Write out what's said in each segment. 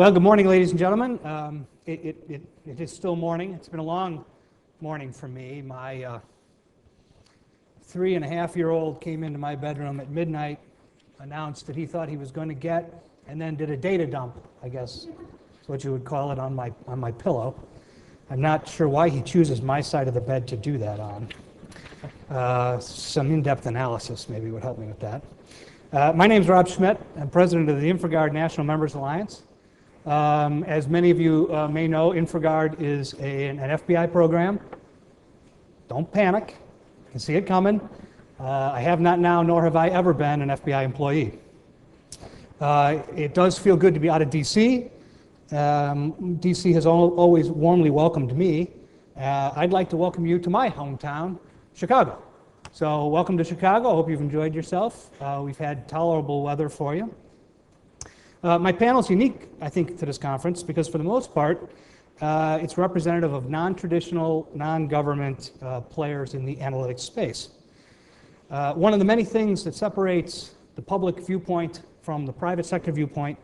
Well, good morning, ladies and gentlemen. It is still morning. It's been a long morning for me. My 3.5-year-old came into my bedroom at midnight, announced that he thought he was going to get, and then did a data dump, I guess is what you would call it, on my pillow. I'm not sure why he chooses my side of the bed to do that on. Some in-depth analysis maybe would help me with that. My name's Rob Schmidt. I'm president of the InfraGard National Members Alliance. As many of you may know, InfraGard is an FBI program. Don't panic. You can see it coming. I have not now, nor have I ever been, an FBI employee. It does feel good to be out of D.C. D.C. has always warmly welcomed me. I'd like to welcome you to my hometown, Chicago. So welcome to Chicago. I hope you've enjoyed yourself. We've had tolerable weather for you. My panel is unique, I think, to this conference because for the most part, it's representative of non-traditional, non-government players in the analytics space. One of the many things that separates the public viewpoint from the private sector viewpoint,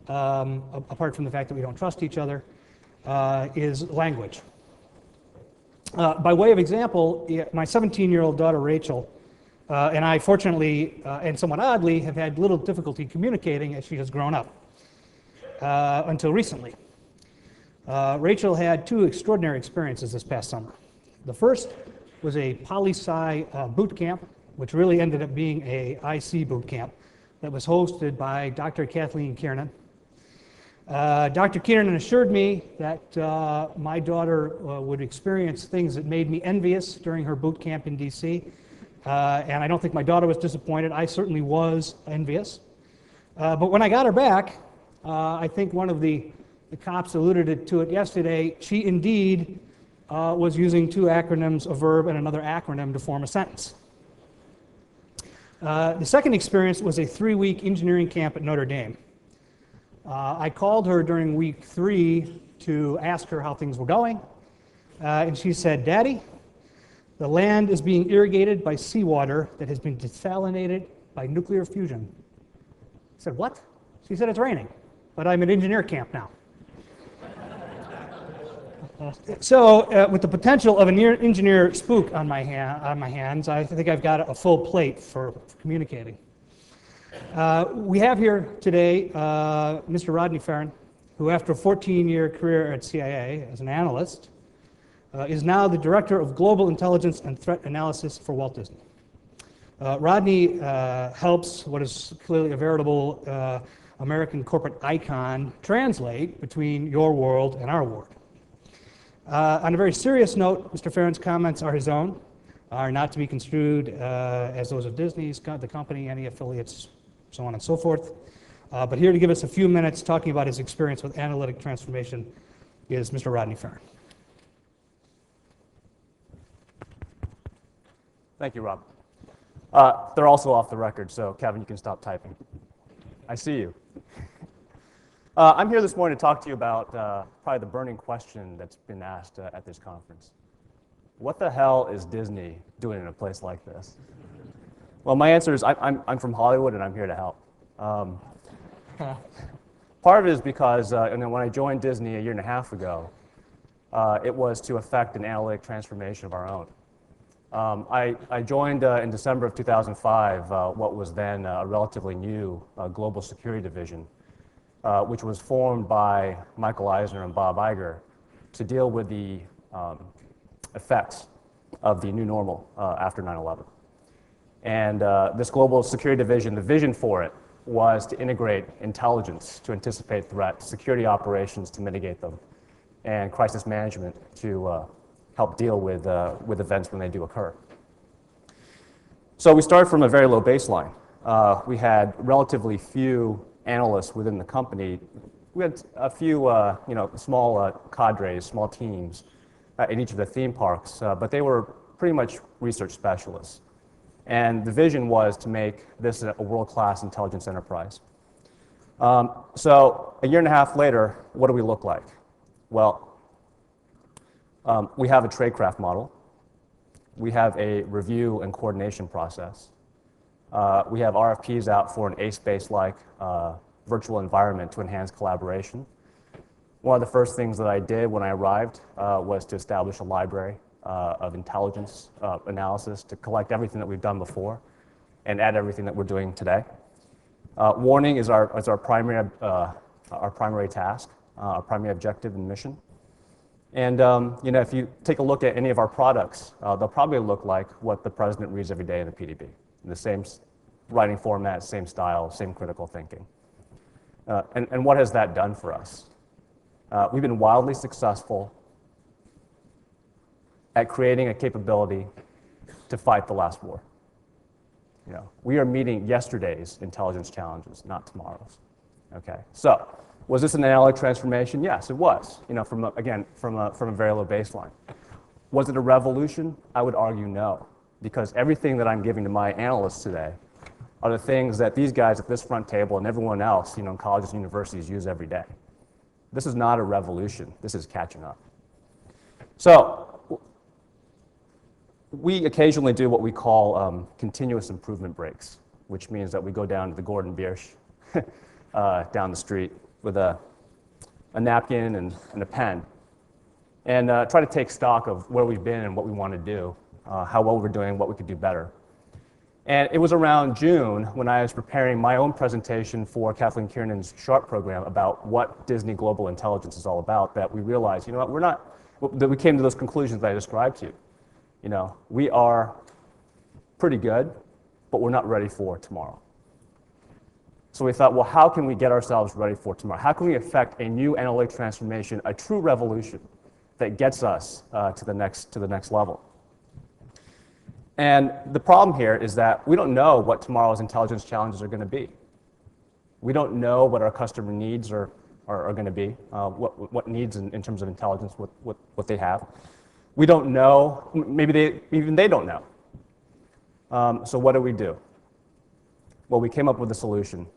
apart from the fact that we don't trust each other, is language. By way of example, my 17-year-old daughter, Rachel, and I, fortunately, and somewhat oddly, have had little difficulty communicating as she has grown up, until recently. Rachel had two extraordinary experiences this past summer. The first was a poli-sci boot camp, which really ended up being a IC boot camp that was hosted by Dr. Kathleen Kiernan. Dr. Kiernan assured me that my daughter would experience things that made me envious during her boot camp in DC. And I don't think my daughter was disappointed. I certainly was envious. But when I got her back, I think one of the cops alluded to it yesterday. She indeed was using two acronyms, a verb and another acronym, to form a sentence. The second experience was a 3-week engineering camp at Notre Dame. I called her during week 3 to ask her how things were going, and she said, "Daddy, the land is being irrigated by seawater that has been desalinated by nuclear fusion." I said, "What?" She said, "It's raining, but I'm at engineer camp now." So, with the potential of an engineer spook on my hands, I think I've got a full plate for communicating. We have here today Mr. Rodney, who after a 14-year career at CIA as an analyst, is now the Director of Global Intelligence and Threat Analysis for Walt Disney. Rodney helps what is clearly a veritable American corporate icon translate between your world and our world. On a very serious note, Mr. Farron's comments are his own, are not to be construed as those of Disney's, the company, any affiliates, so on and so forth. But here to give us a few minutes talking about his experience with analytic transformation is Mr. Rodney Farron. Thank you, Rob. They're also off the record, so Kevin, you can stop typing. I see you. I'm here this morning to talk to you about probably the burning question that's been asked at this conference. What the hell is Disney doing in a place like this? Well, my answer is I'm from Hollywood and I'm here to help. Part of it is because when I joined Disney 1.5 years ago, it was to effect an analytic transformation of our own. I joined in December of 2005 what was then a relatively new global security division, which was formed by Michael Eisner and Bob Iger to deal with the effects of the new normal after 9/11. And this global security division, the vision for it was to integrate intelligence to anticipate threats, security operations to mitigate them, and crisis management to help deal with events when they do occur. So we started from a very low baseline. We had relatively few analysts within the company. We had a few small cadres, small teams in each of the theme parks, but they were pretty much research specialists. And the vision was to make this a world-class intelligence enterprise. So 1.5 years later, what do we look like? Well, we have a tradecraft model. We have a review and coordination process. We have RFPs out for an ACE-based-like virtual environment to enhance collaboration. One of the first things that I did when I arrived was to establish a library of intelligence analysis to collect everything that we've done before and add everything that we're doing today. Warning is our primary task, our primary objective and mission. And if you take a look at any of our products, they'll probably look like what the president reads every day in the PDB, in the same writing format, same style, same critical thinking. And what has that done for us? We've been wildly successful at creating a capability to fight the last war. We are meeting yesterday's intelligence challenges, not tomorrow's. Okay, so was this an analytic transformation? Yes, it was. From a very low baseline. Was it a revolution? I would argue no, because everything that I'm giving to my analysts today are the things that these guys at this front table and everyone else, in colleges and universities use every day. This is not a revolution. This is catching up. So we occasionally do what we call continuous improvement breaks, which means that we go down to the Gordon Biersch down the street with a napkin and a pen and try to take stock of where we've been and what we want to do, how well we're doing, what we could do better. And it was around June when I was preparing my own presentation for Kathleen Kiernan's SHARP program about what Disney Global Intelligence is all about that we realized, that we came to those conclusions that I described to you. We are pretty good, but we're not ready for tomorrow. So we thought, well, how can we get ourselves ready for tomorrow? How can we effect a new analytic transformation, a true revolution that gets us to the next level? And the problem here is that we don't know what tomorrow's intelligence challenges are going to be. We don't know what our customer needs are going to be, what needs in terms of intelligence, what they have. We don't know, maybe they don't know. So what do? Well, we came up with a solution.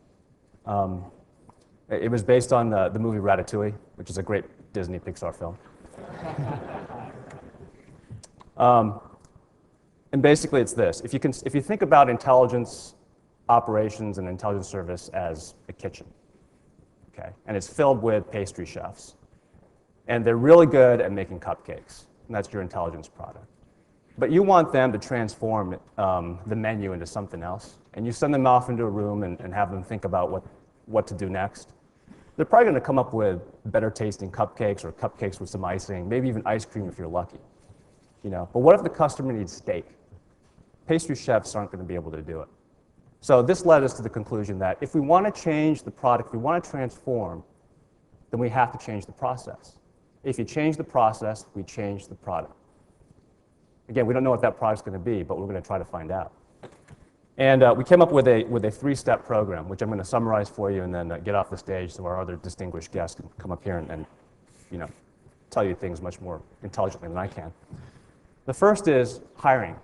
It was based on the movie Ratatouille, which is a great Disney Pixar film. And basically it's this. If you think about intelligence operations and intelligence service as a kitchen, okay, and it's filled with pastry chefs, and they're really good at making cupcakes, and that's your intelligence product. But you want them to transform the menu into something else, and you send them off into a room and have them think about what to do next. They're probably going to come up with better tasting cupcakes or cupcakes with some icing, maybe even ice cream if you're lucky. But what if the customer needs steak? Pastry chefs aren't going to be able to do it. So this led us to the conclusion that if we want to change the product, if we want to transform, then we have to change the process. If you change the process, we change the product. Again, we don't know what that product's going to be, but we're going to try to find out. And we came up with a three-step program, which I'm going to summarize for you and then get off the stage so our other distinguished guests can come up here and tell you things much more intelligently than I can. The first is hiring.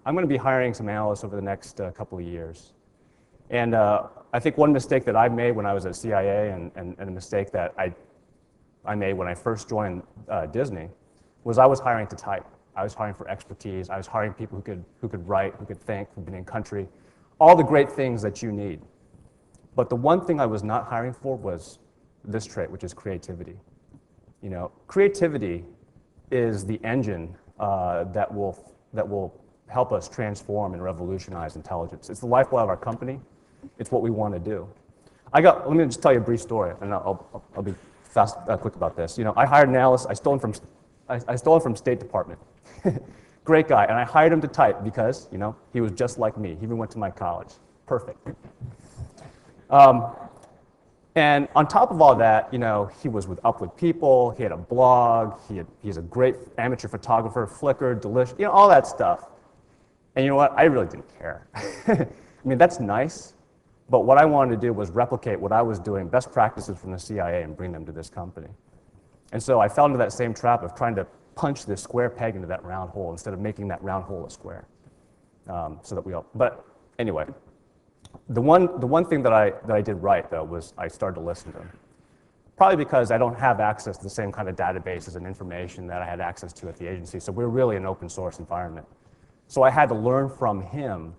I'm going to be hiring some analysts over the next couple of years. And I think one mistake that I made when I was at CIA and a mistake that I made when I first joined Disney was I was hiring to type. I was hiring for expertise. I was hiring people who could write, who could think, who've been in country, all the great things that you need. But the one thing I was not hiring for was this trait, which is creativity. Creativity is the engine that will help us transform and revolutionize intelligence. It's the lifeblood of our company. It's what we want to do. Let me just tell you a brief story, and I'll be quick about this. I hired an analyst. I stole him from State Department. Great guy, and I hired him to type because he was just like me. He even went to my college. Perfect. And on top of all that, he was up with people. He had a blog. He's a great amateur photographer, Flickr, Delicious, all that stuff. And you know what? I really didn't care. I mean, that's nice, but what I wanted to do was replicate what I was doing, best practices from the CIA, and bring them to this company. And so I fell into that same trap of trying to punch this square peg into that round hole instead of making that round hole a square. But anyway, the one thing that I did right though was I started to listen to him. Probably because I don't have access to the same kind of databases and information that I had access to at the agency. So we're really an open source environment. So I had to learn from him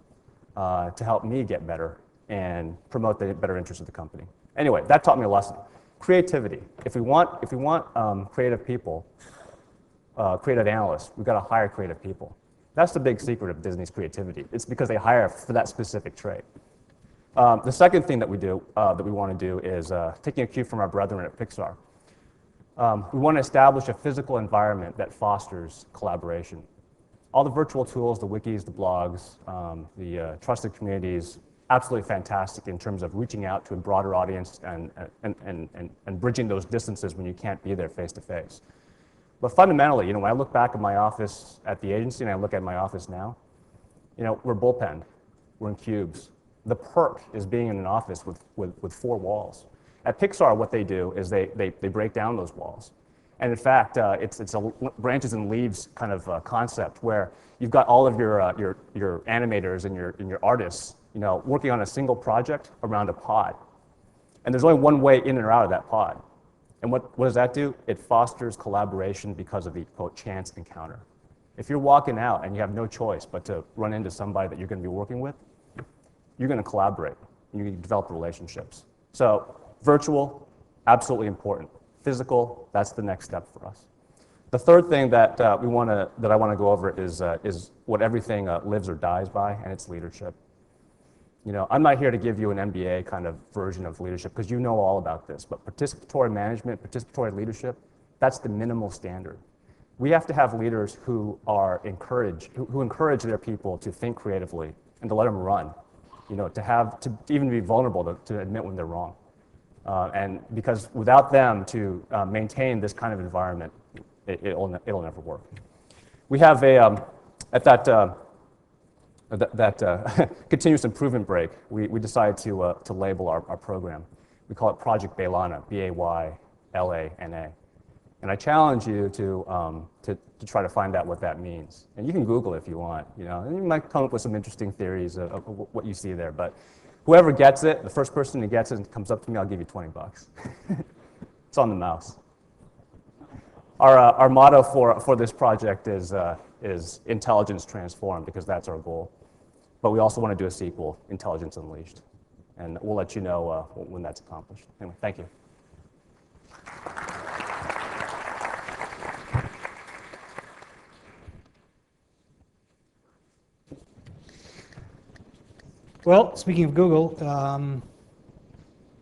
to help me get better and promote the better interests of the company. Anyway, that taught me a lesson. Creativity. If we want creative people, creative analysts, we've got to hire creative people. That's the big secret of Disney's creativity. It's because they hire for that specific trait. The second thing that we do, that we want to do, is taking a cue from our brethren at Pixar. We want to establish a physical environment that fosters collaboration. All the virtual tools, the wikis, the blogs, the trusted communities, absolutely fantastic in terms of reaching out to a broader audience and bridging those distances when you can't be there face to face. But fundamentally, you know, when I look back at my office at the agency and I look at my office now, you know, we're bullpenned, we're in cubes. The perk is being in an office with 4 walls. At Pixar, what they do is they break down those walls. And in fact, it's a branches and leaves kind of concept where you've got all of your animators and your artists, you know, working on a single project around a pod. And there's only one way in or out of that pod. And what does that do? It fosters collaboration because of the, quote, chance encounter. If you're walking out and you have no choice but to run into somebody that you're going to be working with, you're going to collaborate. You're going to develop relationships. So virtual, absolutely important. Physical, that's the next step for us. The third thing that I want to go over is what everything lives or dies by, and it's leadership. You know, I'm not here to give you an MBA kind of version of leadership because you know all about this, but participatory management, participatory leadership, that's the minimal standard. We have to have leaders who encourage their people to think creatively and to let them run, you know, to even be vulnerable to admit when they're wrong. And because without them to maintain this kind of environment, it'll never work. We have at that continuous improvement break, we decided to label our program. We call it Project Baylana, B-A-Y-L-A-N-A. And I challenge you to try to find out what that means. And you can Google it if you want, you know, and you might come up with some interesting theories of what you see there. But whoever gets it, the first person who gets it and comes up to me, I'll give you $20. It's on the mouse. Our motto for this project is Intelligence Transformed, because that's our goal. But we also want to do a sequel, Intelligence Unleashed. And we'll let you know when that's accomplished. Anyway, thank you. Well, speaking of Google,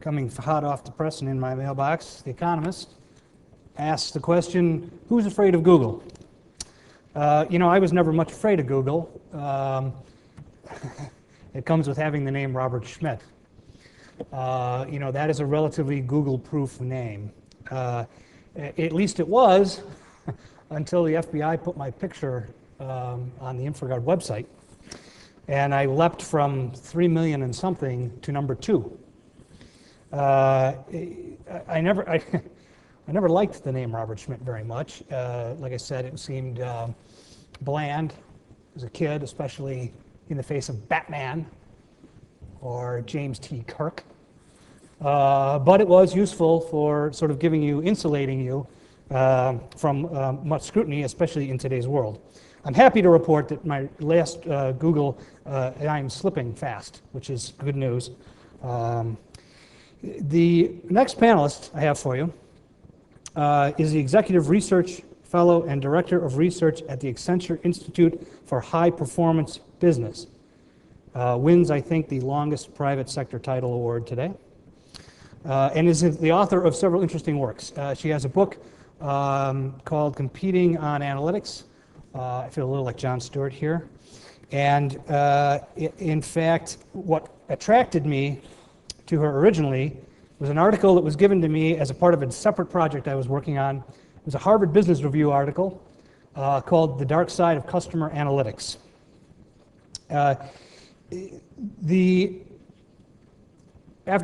coming hot off the press and in my mailbox, The Economist asks the question, who's afraid of Google? You know, I was never much afraid of Google. It comes with having the name Robert Schmidt. You know, that is a relatively Google-proof name. At least it was until the FBI put my picture on the InfraGard website. And I leapt from 3 million and something to number 2. I never liked the name Robert Schmidt very much. Like I said, it seemed bland as a kid, especially in the face of Batman or James T. Kirk. But it was useful for sort of insulating you from much scrutiny, especially in today's world. I'm happy to report that my last Google, I'm slipping fast, which is good news. The next panelist I have for you is the Executive Research Fellow and Director of Research at the Accenture Institute for High Performance Business. Wins, I think, the longest private sector title award today. And is the author of several interesting works. She has a book called Competing on Analytics. I feel a little like Jon Stewart here. And in fact, what attracted me to her originally was an article that was given to me as a part of a separate project I was working on. It was a Harvard Business Review article called The Dark Side of Customer Analytics. After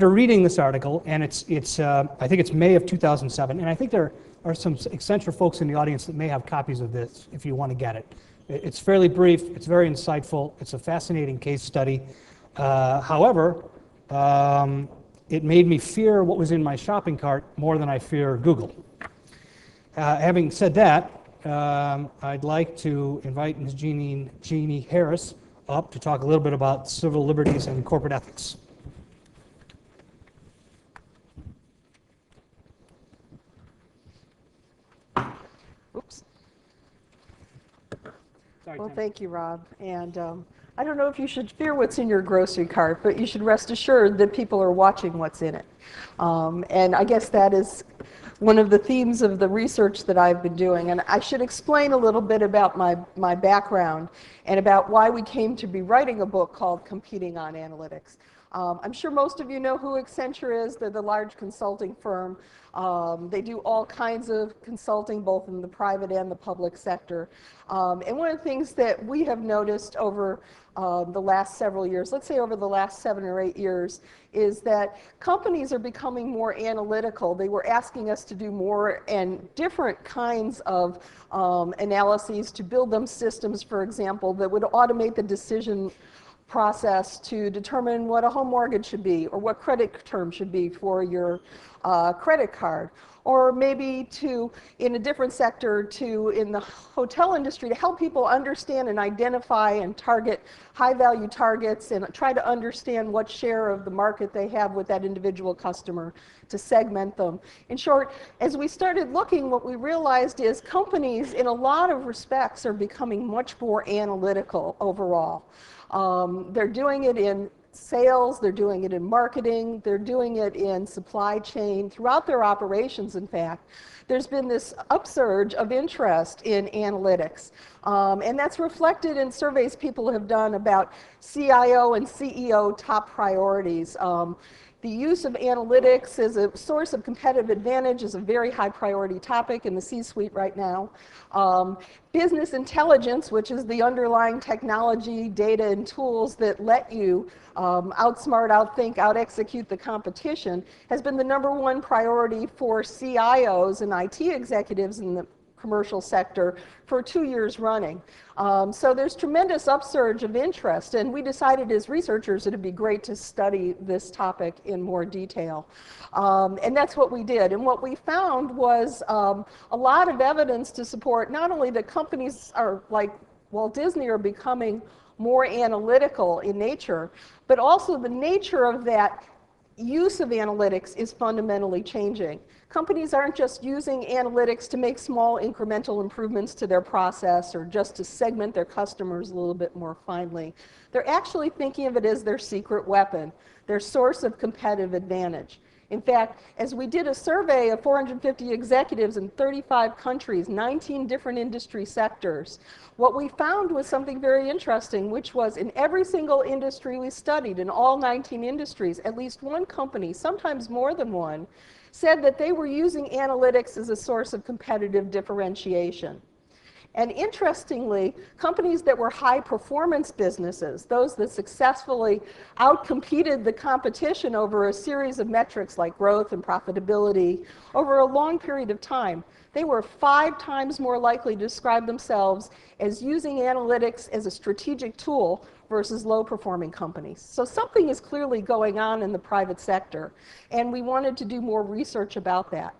reading this article, and I think it's May of 2007, and I think there are some Accenture folks in the audience that may have copies of this if you want to get it. It's fairly brief, it's very insightful, it's a fascinating case study. However, it made me fear what was in my shopping cart more than I fear Google. Having said that, I'd like to invite Ms. Jeanne Harris up to talk a little bit about civil liberties and corporate ethics. Sorry, Well, Tim. thank you, Rob. And I don't know if you should fear what's in your grocery cart, but you should rest assured that people are watching what's in it. And I guess that is one of the themes of the research that I've been doing. And I should explain a little bit about my background and about why we came to be writing a book called Competing on Analytics. I'm sure most of you know who Accenture is. They're the large consulting firm. They do all kinds of consulting, both in the private and the public sector. And one of the things that we have noticed over the last several years, let's say over the last 7 or 8 years, is that companies are becoming more analytical. They were asking us to do more and different kinds of analyses to build them systems, for example, that would automate the decision process to determine what a home mortgage should be or what credit term should be for your credit card, or maybe to, in a different sector, to in the hotel industry, to help people understand and identify and target high-value targets and try to understand what share of the market they have with that individual customer, to segment them. In short, as we started looking, what we realized is companies, in a lot of respects, are becoming much more analytical overall. They're doing it in sales, they're doing it in marketing, they're doing it in supply chain, throughout their operations, in fact. There's been this upsurge of interest in analytics. And that's reflected in surveys people have done about CIO and CEO top priorities. The use of analytics as a source of competitive advantage is a very high priority topic in the C-suite right now. Business intelligence, which is the underlying technology, data, and tools that let you outsmart, outthink, out-execute the competition, has been the #1 priority for CIOs and IT executives in the commercial sector for 2 years running. So there's tremendous upsurge of interest, and we decided as researchers it'd be great to study this topic in more detail. And that's what we did. And what we found was a lot of evidence to support not only that companies are like Walt Disney are becoming more analytical in nature, but also the nature of that use of analytics is fundamentally changing. Companies aren't just using analytics to make small incremental improvements to their process or just to segment their customers a little bit more finely. They're actually thinking of it as their secret weapon, their source of competitive advantage. In fact, as we did a survey of 450 executives in 35 countries, 19 different industry sectors, what we found was something very interesting, which was in every single industry we studied, in all 19 industries, at least one company, sometimes more than one, said that they were using analytics as a source of competitive differentiation. And interestingly, companies that were high-performance businesses, those that successfully outcompeted the competition over a series of metrics like growth and profitability over a long period of time, they were 5 times more likely to describe themselves as using analytics as a strategic tool versus low-performing companies. So something is clearly going on in the private sector, and we wanted to do more research about that.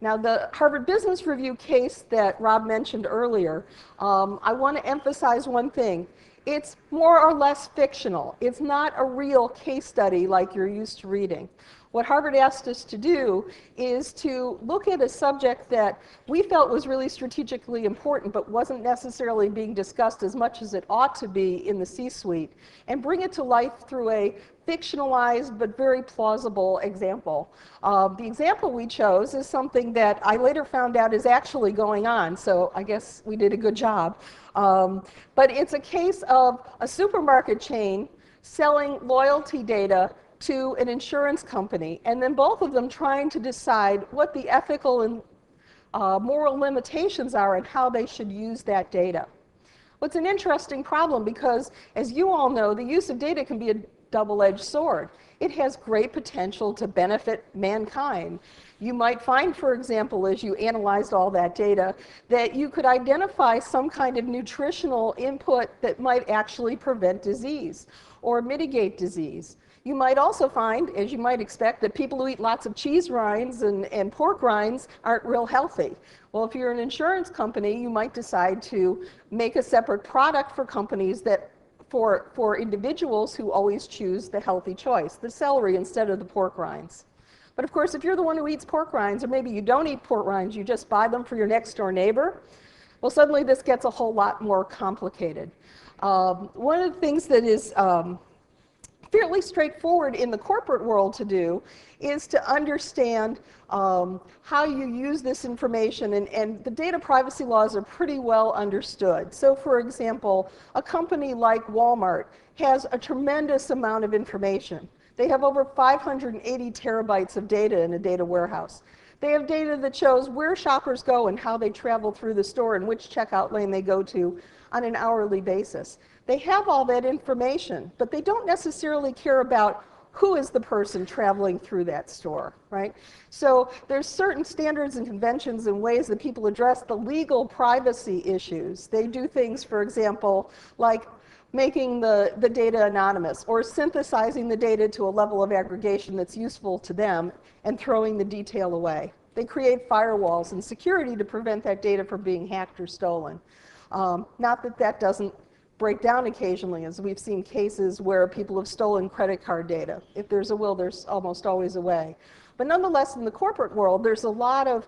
Now, the Harvard Business Review case that Rob mentioned earlier, I want to emphasize one thing. It's more or less fictional. It's not a real case study like you're used to reading. What Harvard asked us to do is to look at a subject that we felt was really strategically important but wasn't necessarily being discussed as much as it ought to be in the C-suite, and bring it to life through a fictionalized but very plausible example. The example we chose is something that I later found out is actually going on, so I guess we did a good job. But it's a case of a supermarket chain selling loyalty data to an insurance company, and then both of them trying to decide what the ethical and moral limitations are and how they should use that data. Well, it's an interesting problem because, as you all know, the use of data can be a double-edged sword. It has great potential to benefit mankind. You might find, for example, as you analyzed all that data, that you could identify some kind of nutritional input that might actually prevent disease or mitigate disease. You might also find, as you might expect, that people who eat lots of cheese rinds and pork rinds aren't real healthy. Well, if you're an insurance company, you might decide to make a separate product for companies that for individuals who always choose the healthy choice, the celery instead of the pork rinds. But of course, if you're the one who eats pork rinds, or maybe you don't eat pork rinds, you just buy them for your next door neighbor, Well, suddenly this gets a whole lot more complicated. One of the things that is fairly straightforward in the corporate world to do is to understand how you use this information, and the data privacy laws are pretty well understood. So for example, a company like Walmart has a tremendous amount of information. They have over 580 terabytes of data in a data warehouse. They have data that shows where shoppers go and how they travel through the store and which checkout lane they go to on an hourly basis. They have all that information, but they don't necessarily care about who is the person traveling through that store, right? So there's certain standards and conventions and ways that people address the legal privacy issues. They do things, for example, like making the data anonymous or synthesizing the data to a level of aggregation that's useful to them and throwing the detail away. They create firewalls and security to prevent that data from being hacked or stolen. Not that that doesn't break down occasionally, as we've seen cases where people have stolen credit card data. If there's a will, there's almost always a way. But nonetheless, in the corporate world, there's a lot of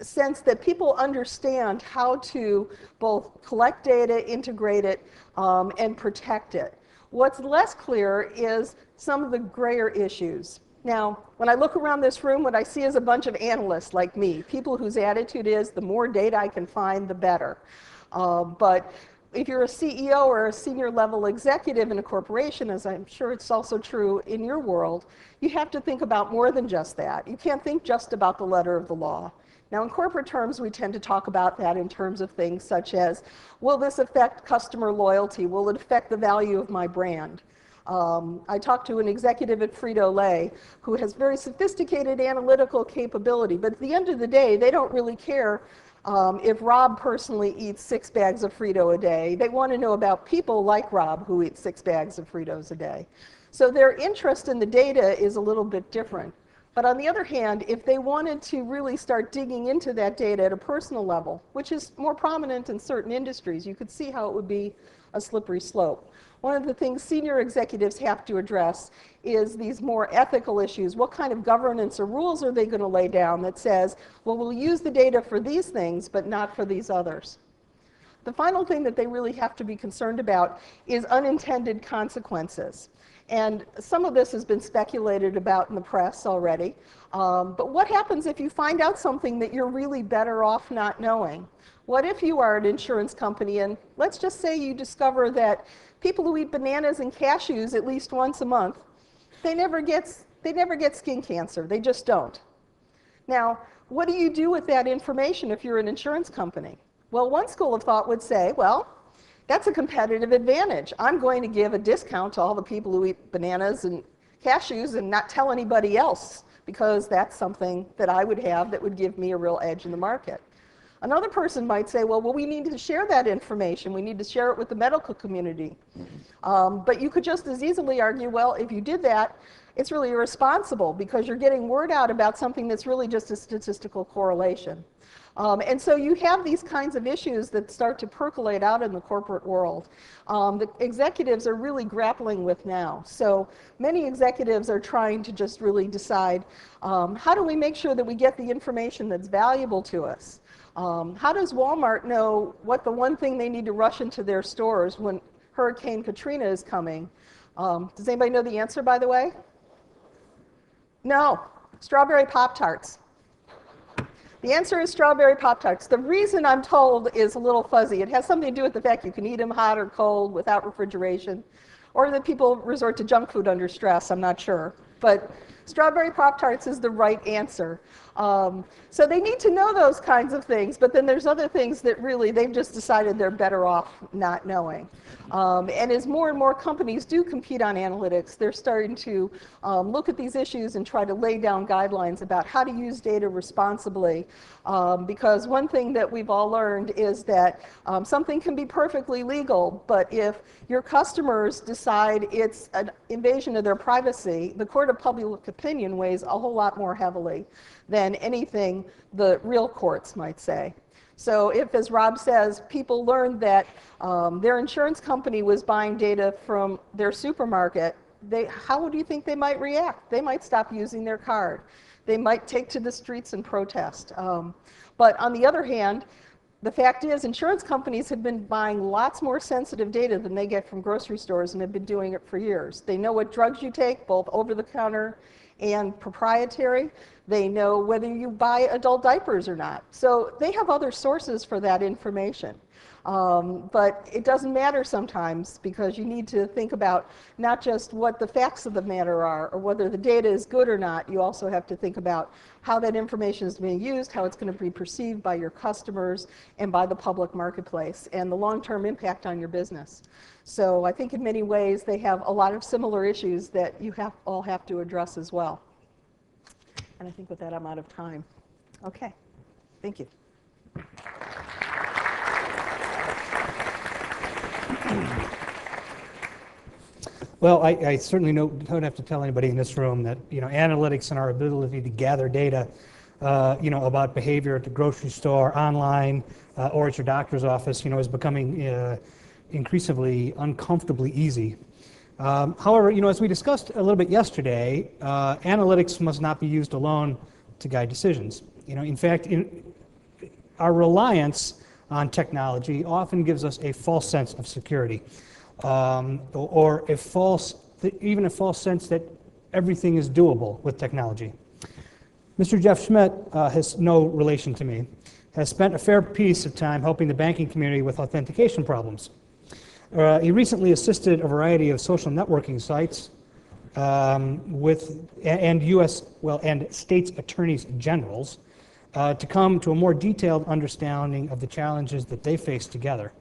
sense that people understand how to both collect data, integrate it, and protect it. What's less clear is some of the grayer issues. Now, when I look around this room, what I see is a bunch of analysts like me, people whose attitude is the more data I can find, the better. But if you're a CEO or a senior level executive in a corporation, as I'm sure it's also true in your world, you have to think about more than just that. You can't think just about the letter of the law. Now, in corporate terms, we tend to talk about that in terms of things such as, will this affect customer loyalty? Will it affect the value of my brand? I talked to an executive at Frito-Lay who has very sophisticated analytical capability, but at the end of the day, they don't really care if Rob personally eats 6 bags of Frito a day. They want to know about people like Rob who eat 6 bags of Fritos a day. So their interest in the data is a little bit different. But on the other hand, if they wanted to really start digging into that data at a personal level, which is more prominent in certain industries, you could see how it would be a slippery slope. One of the things senior executives have to address is these more ethical issues. What kind of governance or rules are they going to lay down that says, well, we'll use the data for these things, but not for these others? The final thing that they really have to be concerned about is unintended consequences. And some of this has been speculated about in the press already. But what happens if you find out something that you're really better off not knowing? What if you are an insurance company and let's just say you discover that people who eat bananas and cashews at least once a month, they never get skin cancer. They just don't. Now, what do you do with that information if you're an insurance company? Well, one school of thought would say, well, that's a competitive advantage. I'm going to give a discount to all the people who eat bananas and cashews and not tell anybody else, because that's something that I would have that would give me a real edge in the market. Another person might say, well, we need to share that information. We need to share it with the medical community. But you could just as easily argue, well, if you did that, it's really irresponsible because you're getting word out about something that's really just a statistical correlation. And so you have these kinds of issues that start to percolate out in the corporate world. The executives are really grappling with now. So many executives are trying to just really decide, how do we make sure that we get the information that's valuable to us? How does Walmart know what the one thing they need to rush into their stores when Hurricane Katrina is coming? Does anybody know the answer, by the way? No, strawberry Pop-Tarts. The answer is strawberry Pop-Tarts. The reason I'm told is a little fuzzy. It has something to do with the fact you can eat them hot or cold without refrigeration, or that people resort to junk food under stress, I'm not sure. But strawberry Pop-Tarts is the right answer. So they need to know those kinds of things, but then there's other things that really they've just decided they're better off not knowing. And as more and more companies do compete on analytics, they're starting to look at these issues and try to lay down guidelines about how to use data responsibly. Because one thing that we've all learned is that something can be perfectly legal, but if your customers decide it's an invasion of their privacy, the court of public opinion weighs a whole lot more heavily than anything the real courts might say. So if, as Rob says, people learned that their insurance company was buying data from their supermarket, how do you think they might react? They might stop using their card. They might take to the streets and protest. But on the other hand, the fact is, insurance companies have been buying lots more sensitive data than they get from grocery stores and have been doing it for years. They know what drugs you take, both over-the-counter and proprietary. They know whether you buy adult diapers or not. So they have other sources for that information. But it doesn't matter sometimes, because you need to think about not just what the facts of the matter are or whether the data is good or not. You also have to think about how that information is being used, how it's going to be perceived by your customers and by the public marketplace, and the long-term impact on your business. So I think in many ways they have a lot of similar issues that you all have to address as well. And I think with that I'm out of time. Okay, thank you. Well, I certainly don't have to tell anybody in this room that, analytics and our ability to gather data, about behavior at the grocery store, online, or at your doctor's office, is becoming increasingly uncomfortably easy. However, as we discussed a little bit yesterday, analytics must not be used alone to guide decisions. In fact, our reliance on technology often gives us a false sense of security. Or even a false sense that everything is doable with technology. Mr. Jeff Schmidt, has no relation to me, has spent a fair piece of time helping the banking community with authentication problems. He recently assisted a variety of social networking sites and states attorneys generals to come to a more detailed understanding of the challenges that they face together.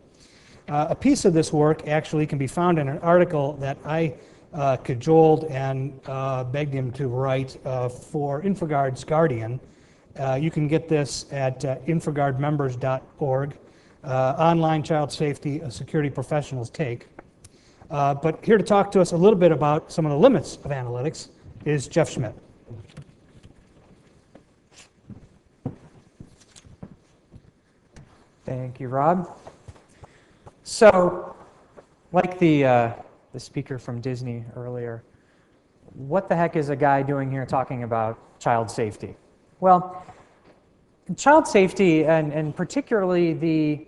A piece of this work actually can be found in an article that I cajoled and begged him to write for InfoGuard's Guardian. You can get this at infoguardmembers.org, Online Child Safety, a Security Professional's Take. But here to talk to us a little bit about some of the limits of analytics is Jeff Schmidt. Thank you, Rob. So, like the speaker from Disney earlier, what the heck is a guy doing here talking about child safety? Well, child safety, and particularly the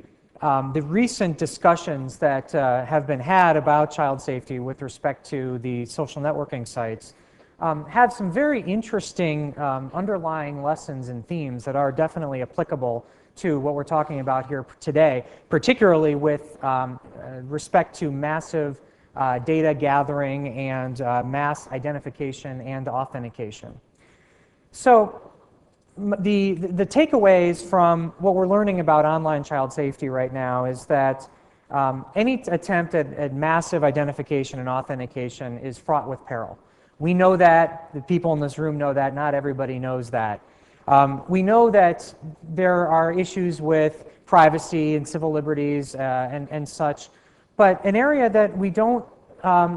recent discussions that have been had about child safety with respect to the social networking sites, have some very interesting underlying lessons and themes that are definitely applicable to what we're talking about here today, particularly with respect to massive data gathering and mass identification and authentication. So the takeaways from what we're learning about online child safety right now is that any attempt at massive identification and authentication is fraught with peril. We know that, the people in this room know that, not everybody knows that. We know that there are issues with privacy and civil liberties and such, but an area that we don't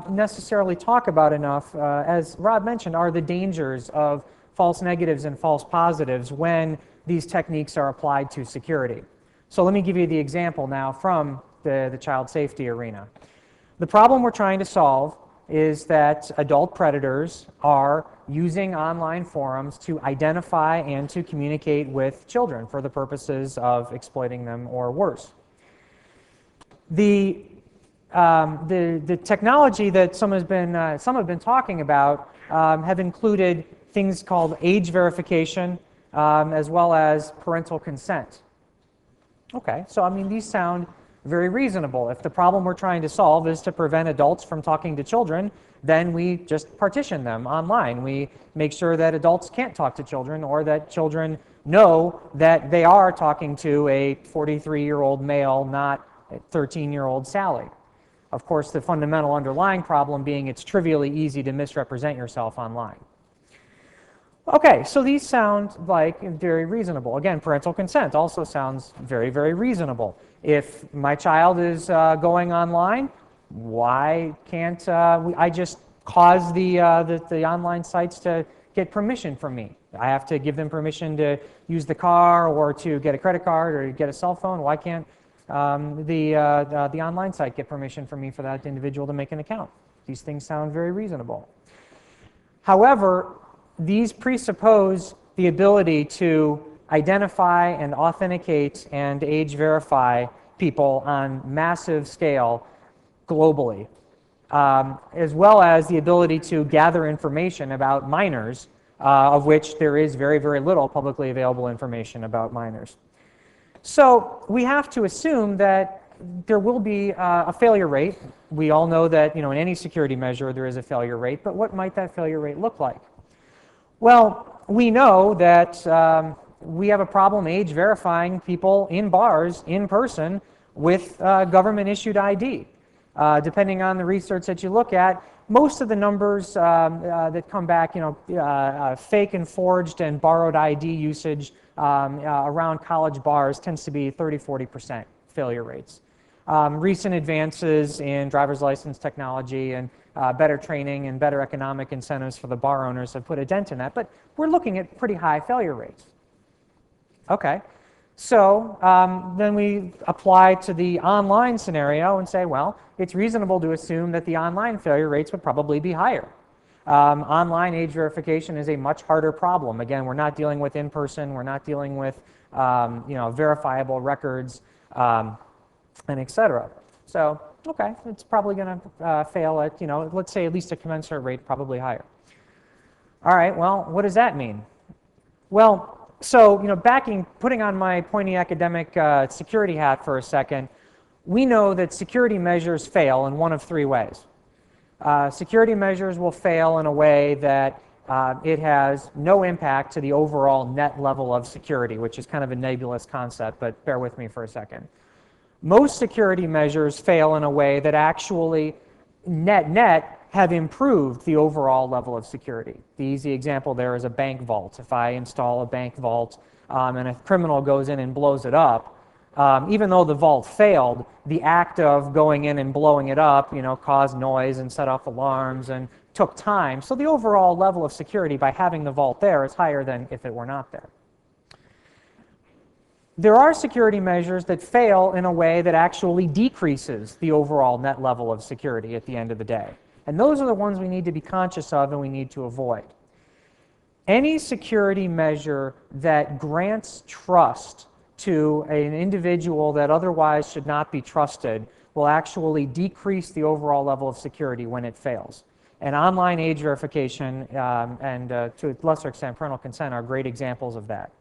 necessarily talk about enough, as Rob mentioned, are the dangers of false negatives and false positives when these techniques are applied to security. So let me give you the example now from the child safety arena. The problem we're trying to solve is that adult predators are using online forums to identify and to communicate with children for the purposes of exploiting them or worse. The technology that some have been talking about have included things called age verification as well as parental consent. Okay, so I mean these sound very reasonable. If the problem we're trying to solve is to prevent adults from talking to children, then we just partition them online. We make sure that adults can't talk to children, or that children know that they are talking to a 43-year-old male, not a 13-year-old Sally. Of course, the fundamental underlying problem being it's trivially easy to misrepresent yourself online. Okay, so these sound like very reasonable. Again, parental consent also sounds very, very reasonable. If my child is going online, why can't I just cause the online sites to get permission from me? I have to give them permission to use the car or to get a credit card or to get a cell phone. Why can't the online site get permission from me for that individual to make an account? These things sound very reasonable. However, these presuppose the ability to identify and authenticate and age verify people on massive scale globally, as well as the ability to gather information about minors, of which there is very, very little publicly available information about minors. So we have to assume that there will be a failure rate. We all know that, in any security measure there is a failure rate, but what might that failure rate look like? Well, we know that we have a problem age verifying people in bars in person with government-issued ID. Depending on the research that you look at, most of the numbers that come back, fake and forged and borrowed ID usage around college bars tends to be 30-40% failure rates. Recent advances in driver's license technology and better training and better economic incentives for the bar owners have put a dent in that, but we're looking at pretty high failure rates. Okay, so then we apply to the online scenario and say, well, it's reasonable to assume that the online failure rates would probably be higher. Online age verification is a much harder problem. Again, we're not dealing with in-person, we're not dealing with verifiable records, and et cetera. So, okay, it's probably going to fail at, let's say at least a commensurate rate, probably higher. All right, well, what does that mean? Well, so, putting on my pointy academic security hat for a second, we know that security measures fail in one of three ways. Security measures will fail in a way that it has no impact to the overall net level of security, which is kind of a nebulous concept, but bear with me for a second. Most security measures fail in a way that actually net have improved the overall level of security. The easy example there is a bank vault. If I install a bank vault and a criminal goes in and blows it up, even though the vault failed, the act of going in and blowing it up, caused noise and set off alarms and took time. So the overall level of security by having the vault there is higher than if it were not there. There are security measures that fail in a way that actually decreases the overall net level of security at the end of the day. And those are the ones we need to be conscious of and we need to avoid. Any security measure that grants trust to an individual that otherwise should not be trusted will actually decrease the overall level of security when it fails. And online age verification and to a lesser extent parental consent are great examples of that.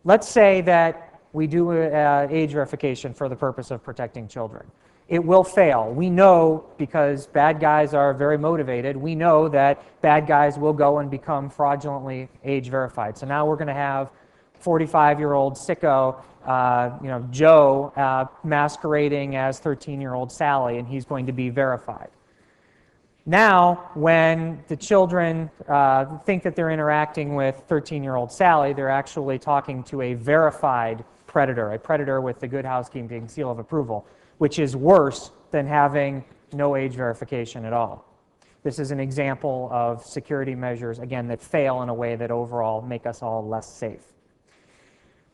Let's say that we do age verification for the purpose of protecting children. It will fail. We know, because bad guys are very motivated, we know that bad guys will go and become fraudulently age verified. So now we're going to have 45-year-old sicko, Joe, masquerading as 13-year-old Sally, and he's going to be verified. Now, when the children think that they're interacting with 13-year-old Sally, they're actually talking to a verified predator, a predator with the Good Housekeeping seal of approval, which is worse than having no age verification at all. This is an example of security measures, again, that fail in a way that overall make us all less safe.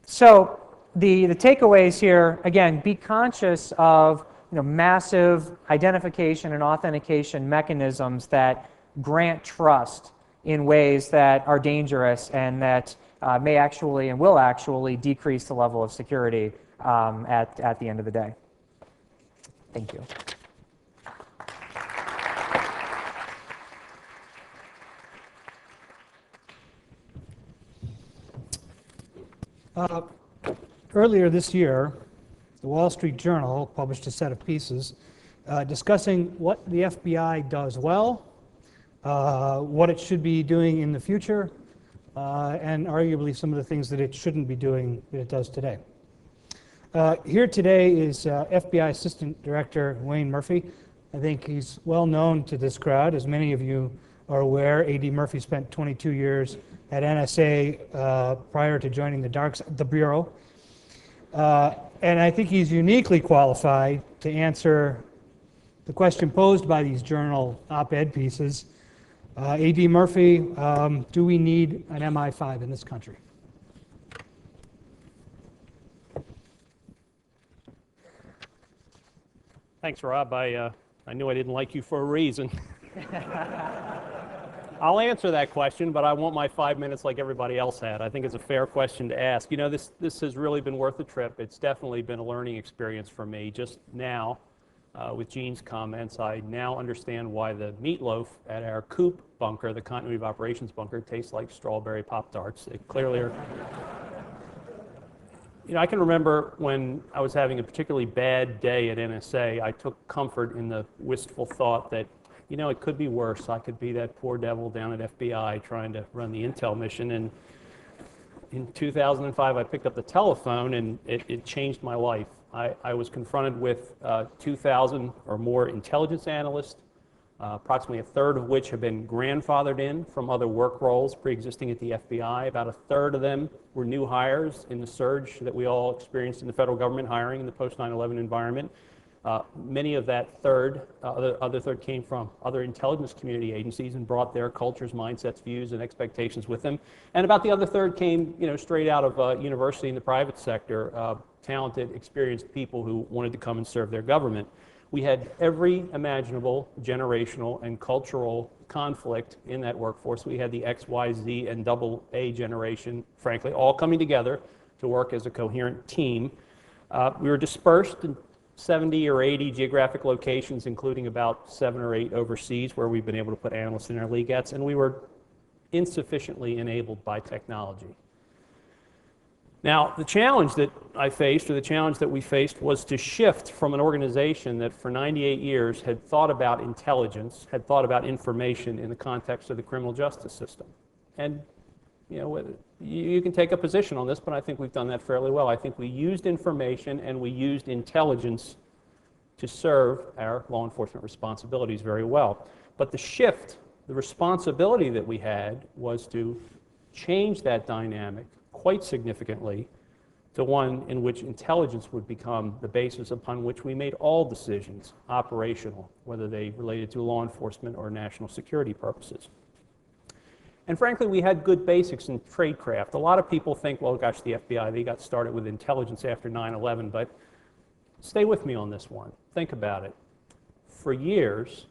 So the takeaways here, again, be conscious of massive identification and authentication mechanisms that grant trust in ways that are dangerous and that may actually and will actually decrease the level of security at the end of the day. Thank you. Earlier this year, the Wall Street Journal published a set of pieces discussing what the FBI does well, what it should be doing in the future, and arguably some of the things that it shouldn't be doing that it does today. Here today is FBI Assistant Director Wayne Murphy. I think he's well known to this crowd. As many of you are aware, A.D. Murphy spent 22 years at NSA prior to joining the Bureau. And I think he's uniquely qualified to answer the question posed by these journal op-ed pieces. A.D. Murphy, do we need an MI5 in this country? Thanks, Rob. I knew I didn't like you for a reason. I'll answer that question, but I want my 5 minutes like everybody else had. I think it's a fair question to ask. You know, this has really been worth the trip. It's definitely been a learning experience for me. Just now, with Jeanne's comments, I now understand why the meatloaf at our coop bunker, the continuity of operations bunker, tastes like strawberry Pop-Tarts. They clearly are. You know, I can remember when I was having a particularly bad day at NSA, I took comfort in the wistful thought that, you know, it could be worse. I could be that poor devil down at FBI trying to run the intel mission. And in 2005, I picked up the telephone, and it changed my life. I was confronted with 2,000 or more intelligence analysts, approximately a third of which have been grandfathered in from other work roles pre-existing at the FBI. About a third of them were new hires in the surge that we all experienced in the federal government hiring in the post-9/11 environment. Many of that other third came from other intelligence community agencies and brought their cultures, mindsets, views, and expectations with them. And about the other third came, you know, straight out of university in the private sector, talented, experienced people who wanted to come and serve their government. We had every imaginable generational and cultural conflict in that workforce. We had the X, Y, Z, and double A generation, frankly, all coming together to work as a coherent team. We were dispersed in 70 or 80 geographic locations, including about 7 or 8 overseas, where we've been able to put analysts in our leaguettes, and we were insufficiently enabled by technology. Now, the challenge that I faced, or the challenge that we faced, was to shift from an organization that for 98 years had thought about intelligence, had thought about information in the context of the criminal justice system. And, you know, you can take a position on this, but I think we've done that fairly well. I think we used information and we used intelligence to serve our law enforcement responsibilities very well. But the shift, the responsibility that we had, was to change that dynamic quite significantly to one in which intelligence would become the basis upon which we made all decisions operational, whether they related to law enforcement or national security purposes. And frankly, we had good basics in tradecraft. A lot of people think, well, gosh, the FBI, they got started with intelligence after 9/11, but stay with me on this one. Think about it. For years,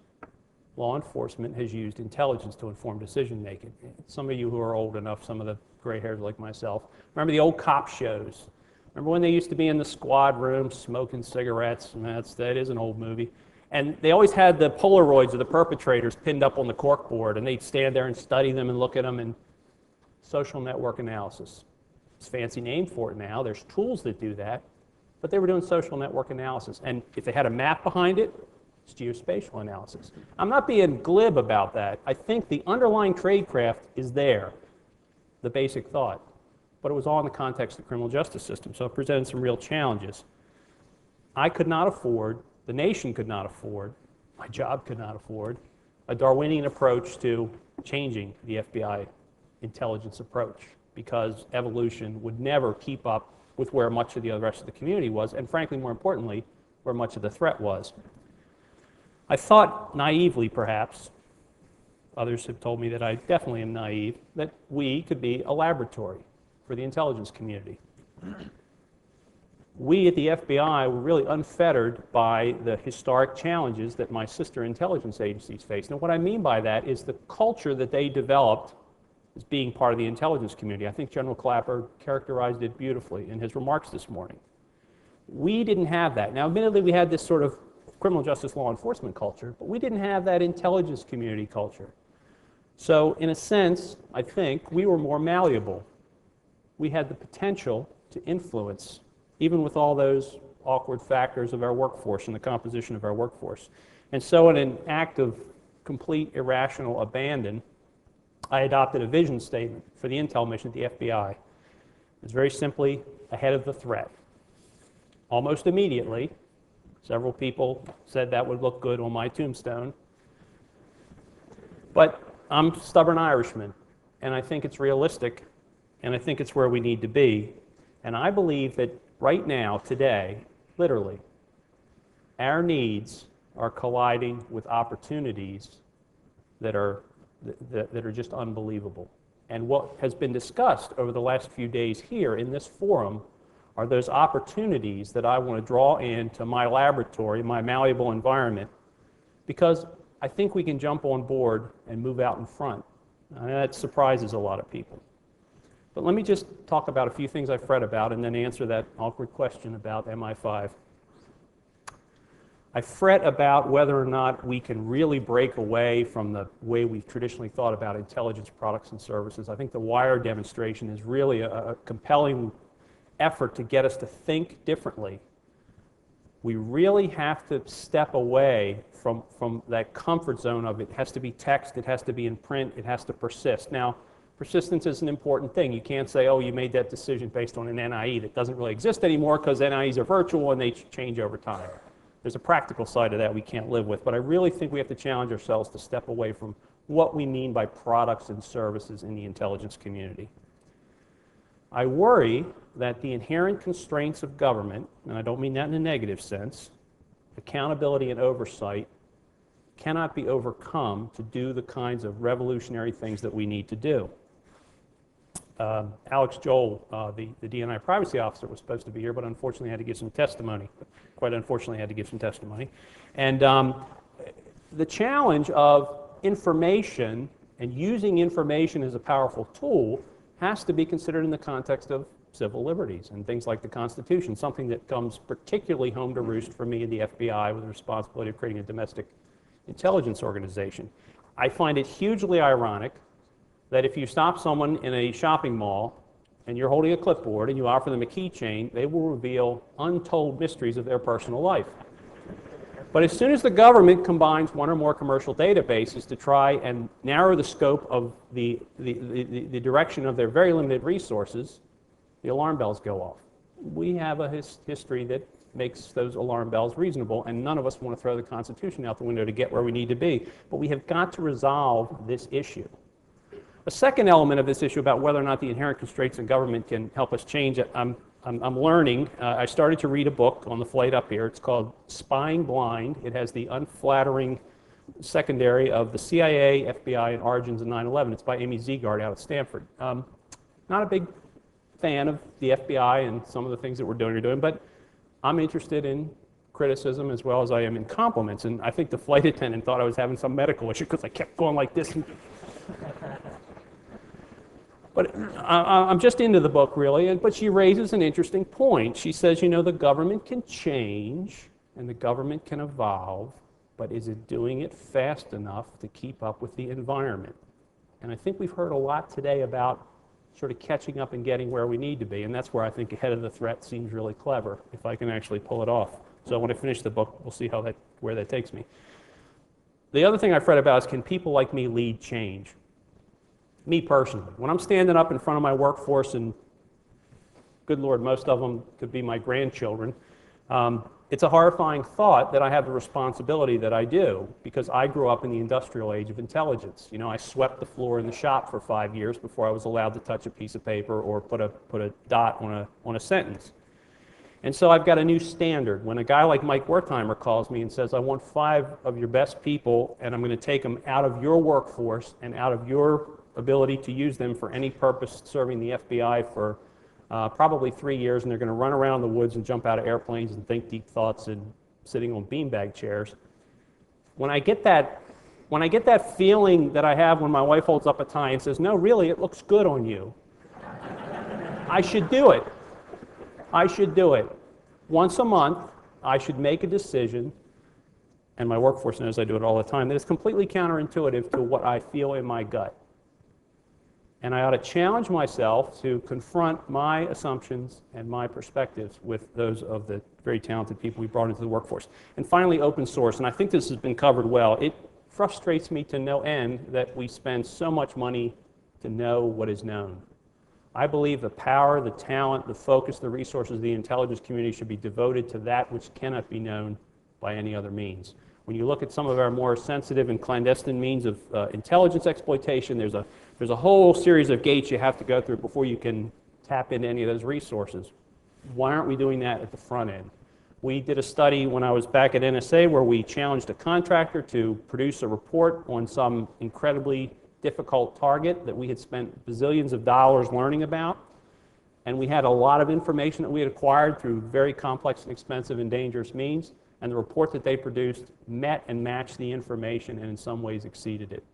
law enforcement has used intelligence to inform decision making. Some of you who are old enough, some of the gray hairs like myself, remember the old cop shows? Remember when they used to be in the squad room smoking cigarettes? And that is an old movie. And they always had the Polaroids of the perpetrators pinned up on the corkboard, and they'd stand there and study them and look at them. And social network analysis. It's a fancy name for it now. There's tools that do that, but they were doing social network analysis. And if they had a map behind it, it's geospatial analysis. I'm not being glib about that. I think the underlying tradecraft is there, the basic thought, but it was all in the context of the criminal justice system, so it presented some real challenges. I could not afford, the nation could not afford, my job could not afford, a Darwinian approach to changing the FBI intelligence approach, because evolution would never keep up with where much of the rest of the community was, and frankly, more importantly, where much of the threat was. I thought naively, perhaps, others have told me that I definitely am naive, that we could be a laboratory for the intelligence community. We at the FBI were really unfettered by the historic challenges that my sister intelligence agencies faced. And what I mean by that is the culture that they developed as being part of the intelligence community. I think General Clapper characterized it beautifully in his remarks this morning. We didn't have that. Now, admittedly, we had this sort of criminal justice law enforcement culture, but we didn't have that intelligence community culture. So, in a sense, I think we were more malleable. We had the potential to influence, even with all those awkward factors of our workforce and the composition of our workforce. And so, in an act of complete irrational abandon, I adopted a vision statement for the intel mission at the FBI. It's very simply ahead of the threat. Almost immediately, several people said that would look good on my tombstone. But I'm a stubborn Irishman, and I think it's realistic, and I think it's where we need to be. And I believe that right now, today, literally, our needs are colliding with opportunities that are just unbelievable. And what has been discussed over the last few days here in this forum are those opportunities that I want to draw into my laboratory, my malleable environment, because I think we can jump on board and move out in front That surprises a lot of people. But let me just talk about a few things I've read about and then answer that awkward question about MI5. I fret about whether or not we can really break away from the way we've traditionally thought about intelligence products and services. I think the Wire demonstration is really a compelling effort to get us to think differently. We really have to step away from that comfort zone of it has to be text, it has to be in print, it has to persist. Now, persistence is an important thing. You can't say, oh, you made that decision based on an NIE that doesn't really exist anymore because NIEs are virtual and they change over time. There's a practical side of that we can't live with, but I really think we have to challenge ourselves to step away from what we mean by products and services in the intelligence community. I worry that the inherent constraints of government, and I don't mean that in a negative sense, accountability and oversight cannot be overcome to do the kinds of revolutionary things that we need to do. Alex Joel, the DNI privacy officer, was supposed to be here, but unfortunately had to give some testimony. Quite unfortunately had to give some testimony. And the challenge of information and using information as a powerful tool has to be considered in the context of civil liberties and things like the Constitution, something that comes particularly home to roost for me in the FBI with the responsibility of creating a domestic intelligence organization. I find it hugely ironic that if you stop someone in a shopping mall and you're holding a clipboard and you offer them a keychain, they will reveal untold mysteries of their personal life. But as soon as the government combines one or more commercial databases to try and narrow the scope of the direction of their very limited resources, the alarm bells go off. We have a history that makes those alarm bells reasonable, and none of us want to throw the Constitution out the window to get where we need to be. But we have got to resolve this issue. A second element of this issue about whether or not the inherent constraints in government can help us change it, I'm learning. I started to read a book on the flight up here. It's called Spying Blind. It has the unflattering secondary of the CIA, FBI, and origins of 9/11. It's by Amy Ziegard out of Stanford. Not a big fan of the FBI and some of the things that we're doing, but I'm interested in criticism as well as I am in compliments. And I think the flight attendant thought I was having some medical issue because I kept going like this. But I'm just into the book, really, but she raises an interesting point. She says, you know, the government can change and the government can evolve, but is it doing it fast enough to keep up with the environment? And I think we've heard a lot today about sort of catching up and getting where we need to be, and that's where I think ahead of the threat seems really clever, if I can actually pull it off. So when I finish the book, we'll see where that takes me. The other thing I've read about is, can people like me lead change? Me personally, when I'm standing up in front of my workforce, and good Lord, most of them could be my grandchildren, it's a horrifying thought that I have the responsibility that I do, because I grew up in the industrial age of intelligence. You know, I swept the floor in the shop for 5 years before I was allowed to touch a piece of paper or put a dot on a sentence. And so I've got a new standard. When a guy like Mike Wertheimer calls me and says, I want 5 of your best people, and I'm going to take them out of your workforce and out of your ability to use them for any purpose serving the FBI for probably 3 years, and they're going to run around the woods and jump out of airplanes and think deep thoughts and sitting on beanbag chairs. When I get that feeling that I have when my wife holds up a tie and says, no, really, it looks good on you, I should do it. I should do it. Once a month, I should make a decision, and my workforce knows I do it all the time, that is completely counterintuitive to what I feel in my gut. And I ought to challenge myself to confront my assumptions and my perspectives with those of the very talented people we brought into the workforce. And finally, open source. And I think this has been covered well. It frustrates me to no end that we spend so much money to know what is known. I believe the power, the talent, the focus, the resources of the intelligence community should be devoted to that which cannot be known by any other means. When you look at some of our more sensitive and clandestine means of intelligence exploitation, there's a whole series of gates you have to go through before you can tap into any of those resources. Why aren't we doing that at the front end? We did a study when I was back at NSA where we challenged a contractor to produce a report on some incredibly difficult target that we had spent bazillions of dollars learning about. And we had a lot of information that we had acquired through very complex and expensive and dangerous means. And the report that they produced met and matched the information and in some ways exceeded it.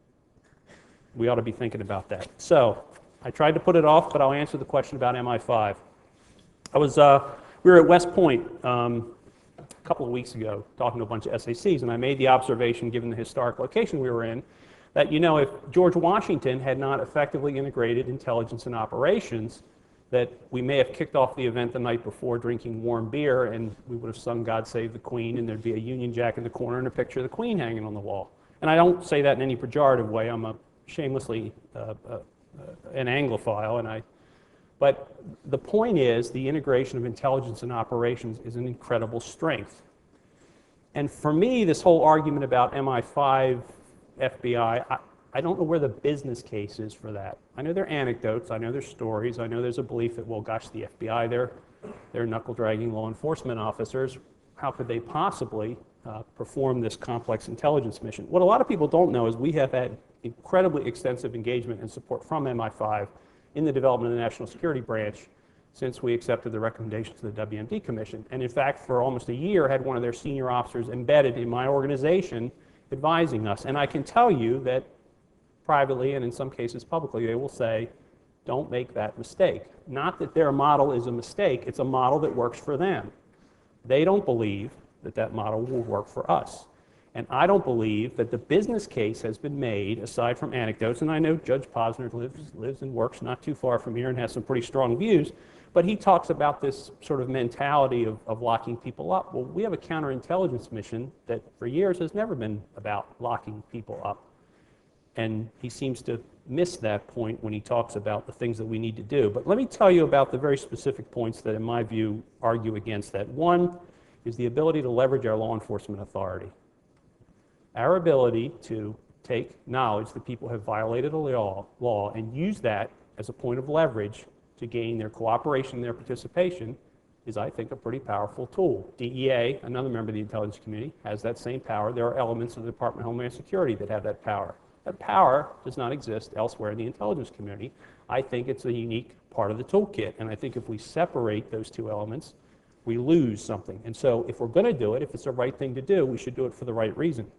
we ought to be thinking about that. So I tried to put it off, but I'll answer the question about MI5. We were at West Point a couple of weeks ago talking to a bunch of SACs, and I made the observation, given the historic location we were in, that, if George Washington had not effectively integrated intelligence and operations, that we may have kicked off the event the night before drinking warm beer, and we would have sung God Save the Queen, and there'd be a Union Jack in the corner and a picture of the Queen hanging on the wall. And I don't say that in any pejorative way. I'm a shamelessly an Anglophile, but the point is the integration of intelligence and operations is an incredible strength. And for me, this whole argument about MI5, FBI, I don't know where the business case is for that. I know there are anecdotes, I know there's stories, I know there's a belief that, well, gosh, the FBI, they're knuckle-dragging law enforcement officers. How could they possibly perform this complex intelligence mission? What a lot of people don't know is we have had incredibly extensive engagement and support from MI5 in the development of the National Security Branch since we accepted the recommendations of the WMD Commission. And in fact, for almost a year, had one of their senior officers embedded in my organization advising us. And I can tell you that privately, and in some cases publicly, they will say, don't make that mistake. Not that their model is a mistake, it's a model that works for them. They don't believe that that model will work for us. And I don't believe that the business case has been made, aside from anecdotes, and I know Judge Posner lives and works not too far from here and has some pretty strong views, but he talks about this sort of mentality of locking people up. Well, we have a counterintelligence mission that for years has never been about locking people up. And he seems to miss that point when he talks about the things that we need to do. But let me tell you about the very specific points that, in my view, argue against that. One is the ability to leverage our law enforcement authority. Our ability to take knowledge that people have violated a law and use that as a point of leverage to gain their cooperation and their participation is, I think, a pretty powerful tool. DEA, another member of the intelligence community, has that same power. There are elements of the Department of Homeland Security that have that power. That power does not exist elsewhere in the intelligence community. I think it's a unique part of the toolkit, and I think if we separate those two elements, we lose something. And so if we're going to do it, if it's the right thing to do, we should do it for the right reason.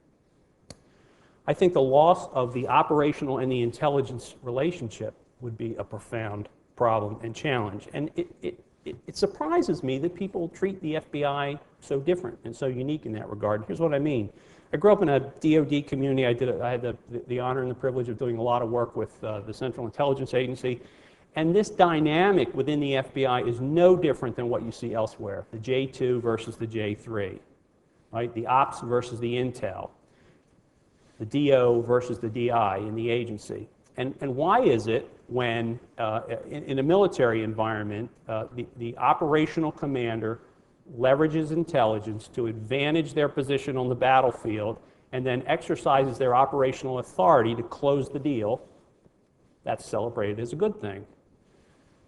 I think the loss of the operational and the intelligence relationship would be a profound problem and challenge. And it surprises me that people treat the FBI so different and so unique in that regard. Here's what I mean. I grew up in a DoD community. I had the honor and the privilege of doing a lot of work with the Central Intelligence Agency. And this dynamic within the FBI is no different than what you see elsewhere. The J2 versus the J3, right? The ops versus the intel. The DO versus the DI in the agency. And why is it when, in a military environment, the operational commander leverages intelligence to advantage their position on the battlefield and then exercises their operational authority to close the deal, that's celebrated as a good thing.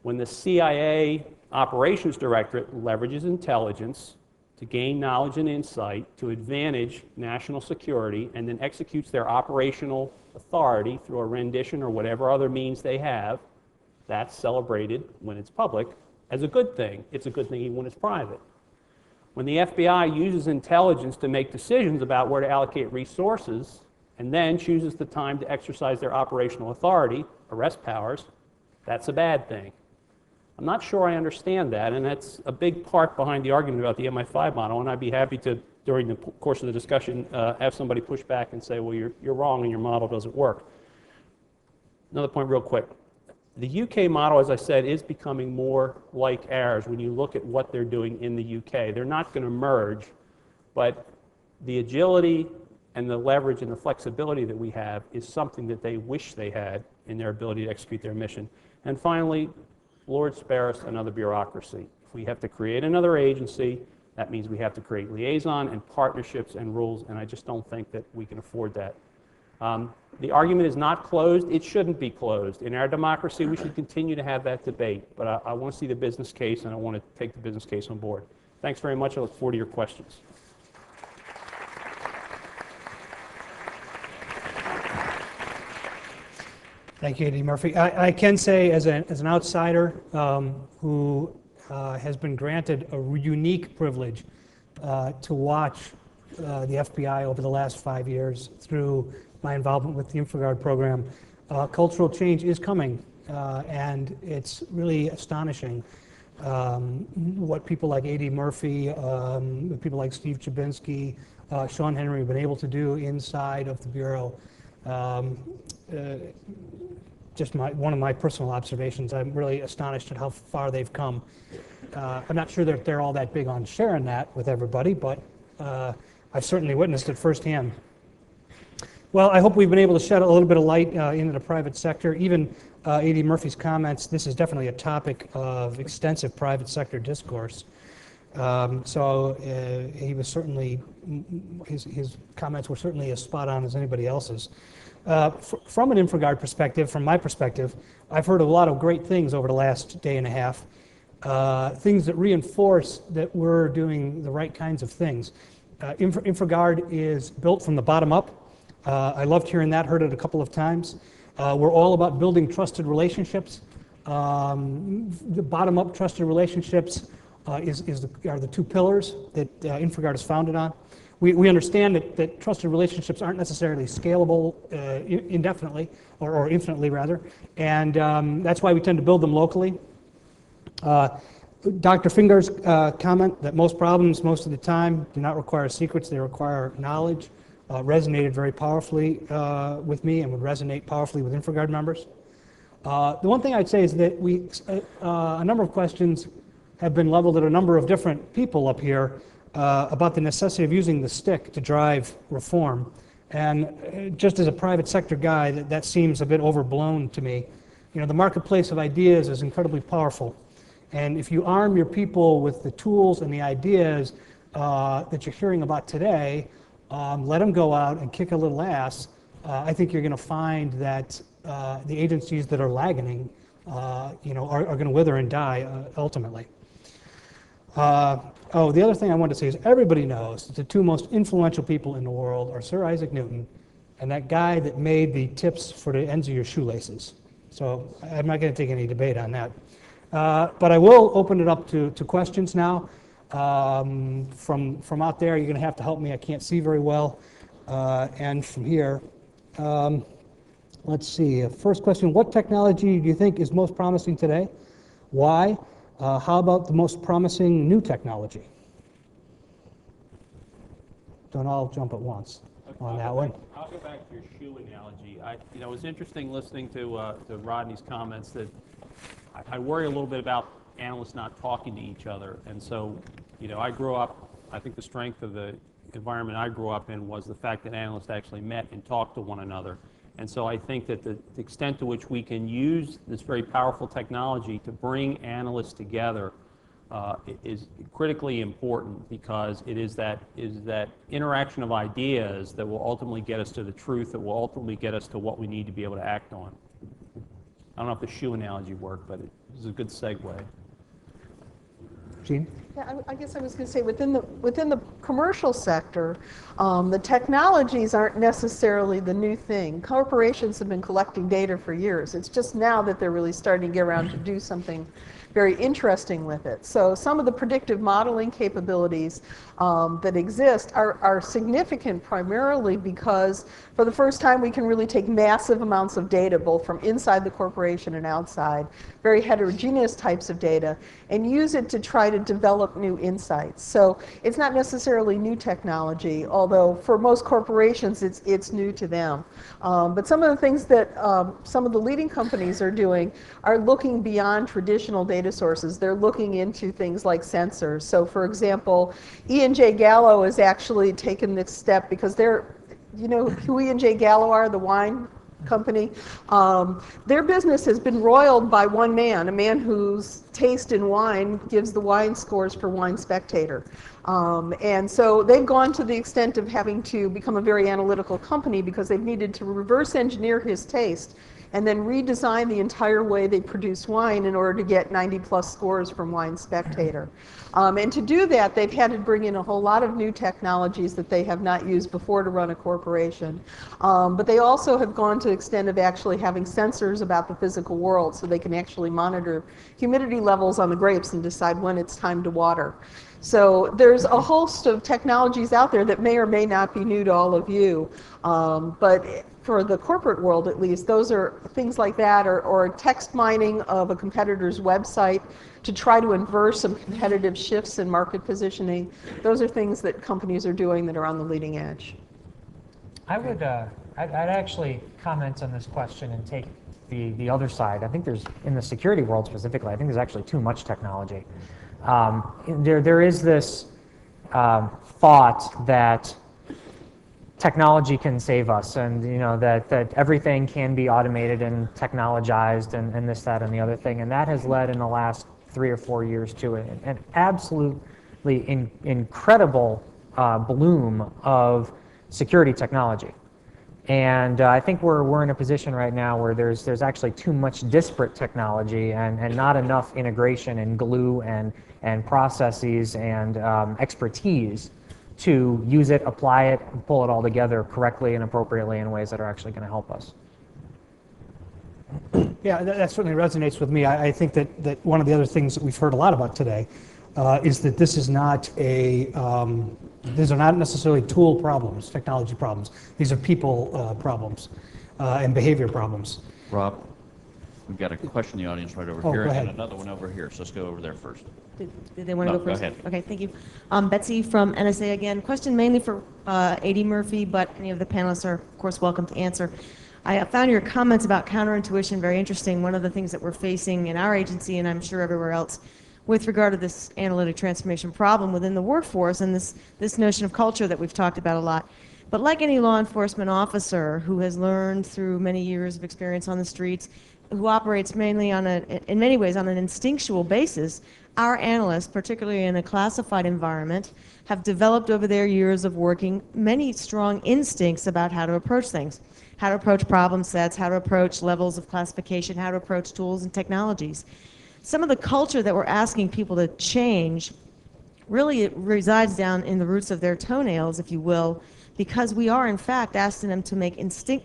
When the CIA operations directorate leverages intelligence to gain knowledge and insight to advantage national security and then executes their operational authority through a rendition or whatever other means they have, that's celebrated when it's public as a good thing. It's a good thing even when it's private. When the FBI uses intelligence to make decisions about where to allocate resources and then chooses the time to exercise their operational authority, arrest powers, that's a bad thing. I'm not sure I understand that, and that's a big part behind the argument about the MI5 model, and I'd be happy to, during the course of the discussion, have somebody push back and say, well, you're wrong and your model doesn't work. Another point real quick. The UK model, as I said, is becoming more like ours when you look at what they're doing in the UK. They're not going to merge, but the agility and the leverage and the flexibility that we have is something that they wish they had in their ability to execute their mission. And finally, Lord spare us another bureaucracy. If we have to create another agency, that means we have to create liaison and partnerships and rules, and I just don't think that we can afford that. The argument is not closed. It shouldn't be closed. In our democracy, we should continue to have that debate, but I want to see the business case, and I want to take the business case on board. Thanks very much. I look forward to your questions. Thank you, Eddie Murphy. I can say, as an outsider who has been granted a unique privilege to watch the FBI over the last 5 years through my involvement with the InfoGuard program, cultural change is coming, and it's really astonishing what people like A.D. Murphy, people like Steve Chabinsky, Sean Henry have been able to do inside of the Bureau. Just one of my personal observations, I'm really astonished at how far they've come. I'm not sure that they're all that big on sharing that with everybody, but I've certainly witnessed it firsthand. Well, I hope we've been able to shed a little bit of light into the private sector. Even A.D. Murphy's comments, this is definitely a topic of extensive private sector discourse. He was certainly, his comments were certainly as spot on as anybody else's. From an InfraGard perspective, from my perspective, I've heard a lot of great things over the last day and a half, things that reinforce that we're doing the right kinds of things. InfraGard is built from the bottom up. I loved hearing that, heard it a couple of times. We're all about building trusted relationships. The bottom-up trusted relationships are the two pillars that InfraGard is founded on. We understand that trusted relationships aren't necessarily scalable indefinitely, or infinitely rather, and that's why we tend to build them locally. Dr. Fingar's comment that most problems, most of the time, do not require secrets, they require knowledge, resonated very powerfully with me and would resonate powerfully with InfraGard members. The one thing I'd say is that a number of questions have been leveled at a number of different people up here about the necessity of using the stick to drive reform. And just as a private sector guy, that seems a bit overblown to me. You know, the marketplace of ideas is incredibly powerful. And if you arm your people with the tools and the ideas that you're hearing about today, let them go out and kick a little ass, I think you're going to find that the agencies that are lagging, are going to wither and die ultimately. The other thing I wanted to say is everybody knows that the two most influential people in the world are Sir Isaac Newton and that guy that made the tips for the ends of your shoelaces. So I'm not going to take any debate on that. But I will open it up to questions now. From out there, you're going to have to help me. I can't see very well. And from here, let's see. First question, what technology do you think is most promising today? Why? How about the most promising new technology? Don't all jump at once on that one. I'll go back to your shoe analogy. It was interesting listening to Rodney's comments that I worry a little bit about analysts not talking to each other. And so, I grew up, I think the strength of the environment I grew up in was the fact that analysts actually met and talked to one another. And so I think that the extent to which we can use this very powerful technology to bring analysts together is critically important, because it is that interaction of ideas that will ultimately get us to the truth, that will ultimately get us to what we need to be able to act on. I don't know if the shoe analogy worked, but it was a good segue. Jeanne? Yeah, I guess I was going to say within the commercial sector, the technologies aren't necessarily the new thing. Corporations have been collecting data for years. It's just now that they're really starting to get around to do something very interesting with it. So some of the predictive modeling capabilities that exist are significant primarily because for the first time we can really take massive amounts of data both from inside the corporation and outside, very heterogeneous types of data, and use it to try to develop new insights. So it's not necessarily new technology, although for most corporations it's new to them. But some of the things that some of the leading companies are doing are looking beyond traditional data sources. They're looking into things like sensors. So for example, E&J Gallo has actually taken this step because they're, you know who E&J Gallo are, the wine company? Their business has been roiled by one man, a man whose taste in wine gives the wine scores for Wine Spectator. And so they've gone to the extent of having to become a very analytical company because they've needed to reverse engineer his taste and then redesign the entire way they produce wine in order to get 90+ scores from Wine Spectator. And to do that, they've had to bring in a whole lot of new technologies that they have not used before to run a corporation. But they also have gone to the extent of actually having sensors about the physical world so they can actually monitor humidity levels on the grapes and decide when it's time to water. So there's a host of technologies out there that may or may not be new to all of you. But for the corporate world, at least, those are things like that, or text mining of a competitor's website to try to inverse some competitive shifts in market positioning. Those are things that companies are doing that are on the leading edge. I'd actually comment on this question and take the other side. I think there's, in the security world specifically, I think there's actually too much technology. There is this thought that technology can save us, and that everything can be automated and technologized, and this, that, and the other thing, and that has led in the last 3 or 4 years to an absolutely incredible bloom of security technology. And I think we're in a position right now where there's actually too much disparate technology and not enough integration and glue and processes and expertise to use it, apply it, and pull it all together correctly and appropriately in ways that are actually going to help us. Yeah, that certainly resonates with me. I think that one of the other things that we've heard a lot about today is that this is not these are not necessarily tool problems, technology problems. These are people problems and behavior problems. Rob, we've got a question in the audience right over Oh, here go ahead. and another one over here. So let's go over there first. Did they want to No, go first? go ahead. Okay, thank you. Betsy from NSA again. Question mainly for A.D. Murphy, but any of the panelists are, of course, welcome to answer. I found your comments about counterintuition very interesting. One of the things that we're facing in our agency, and I'm sure everywhere else, with regard to this analytic transformation problem within the workforce and this notion of culture that we've talked about a lot. But like any law enforcement officer who has learned through many years of experience on the streets, who operates mainly in many ways on an instinctual basis, our analysts, particularly in a classified environment, have developed over their years of working many strong instincts about how to approach things, how to approach problem sets, how to approach levels of classification, how to approach tools and technologies. Some of the culture that we're asking people to change really resides down in the roots of their toenails, if you will, because we are in fact asking them to make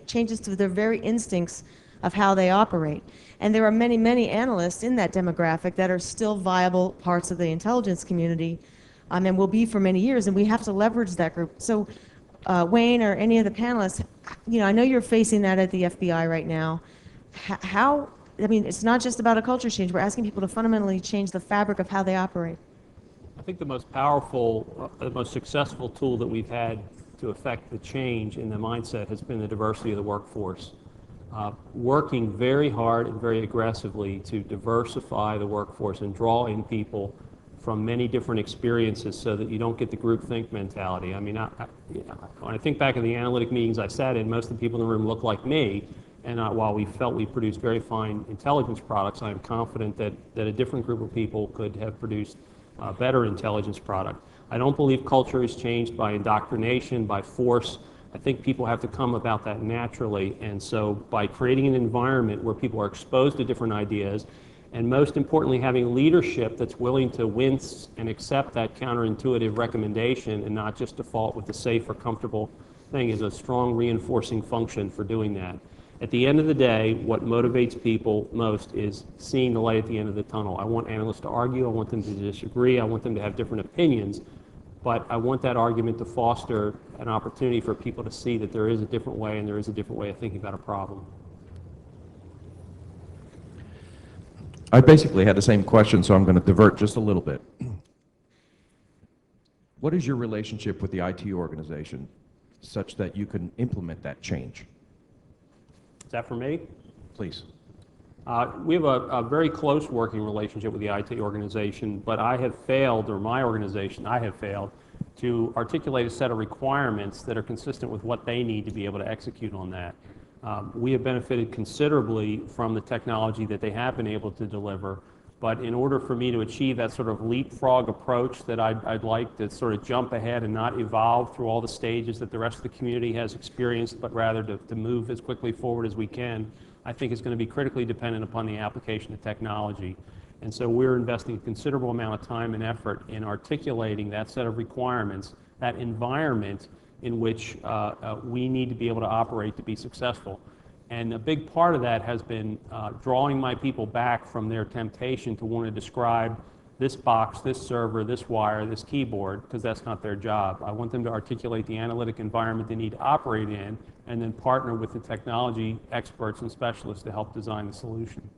changes to their very instincts of how they operate. And there are many, many analysts in that demographic that are still viable parts of the intelligence community, and will be for many years, and we have to leverage that group. So Wayne or any of the panelists, I know you're facing that at the FBI right now. It's not just about a culture change. We're asking people to fundamentally change the fabric of how they operate. I think the most powerful, the most successful tool that we've had to affect the change in the mindset has been the diversity of the workforce. Working very hard and very aggressively to diversify the workforce and draw in people from many different experiences so that you don't get the groupthink mentality. When I think back in the analytic meetings I sat in, most of the people in the room looked like me. And while we felt we produced very fine intelligence products, I am confident that a different group of people could have produced a better intelligence product. I don't believe culture is changed by indoctrination, by force. I think people have to come about that naturally. And so by creating an environment where people are exposed to different ideas, and most importantly, having leadership that's willing to wince and accept that counterintuitive recommendation and not just default with the safe or comfortable thing, is a strong reinforcing function for doing that. At the end of the day, what motivates people most is seeing the light at the end of the tunnel. I want analysts to argue, I want them to disagree, I want them to have different opinions, but I want that argument to foster an opportunity for people to see that there is a different way and there is a different way of thinking about a problem. I basically had the same question, so I'm going to divert just a little bit. What is your relationship with the IT organization such that you can implement that change? Is that for me? Please. We have a very close working relationship with the IT organization, but I have failed, or my organization, I have failed, to articulate a set of requirements that are consistent with what they need to be able to execute on that. We have benefited considerably from the technology that they have been able to deliver, but in order for me to achieve that sort of leapfrog approach that I'd like to sort of jump ahead and not evolve through all the stages that the rest of the community has experienced, but rather to move as quickly forward as we can, I think is going to be critically dependent upon the application of technology. And so we're investing a considerable amount of time and effort in articulating that set of requirements, that environment in which we need to be able to operate to be successful. And a big part of that has been drawing my people back from their temptation to want to describe this box, this server, this wire, this keyboard, because that's not their job. I want them to articulate the analytic environment they need to operate in, and then partner with the technology experts and specialists to help design the solution.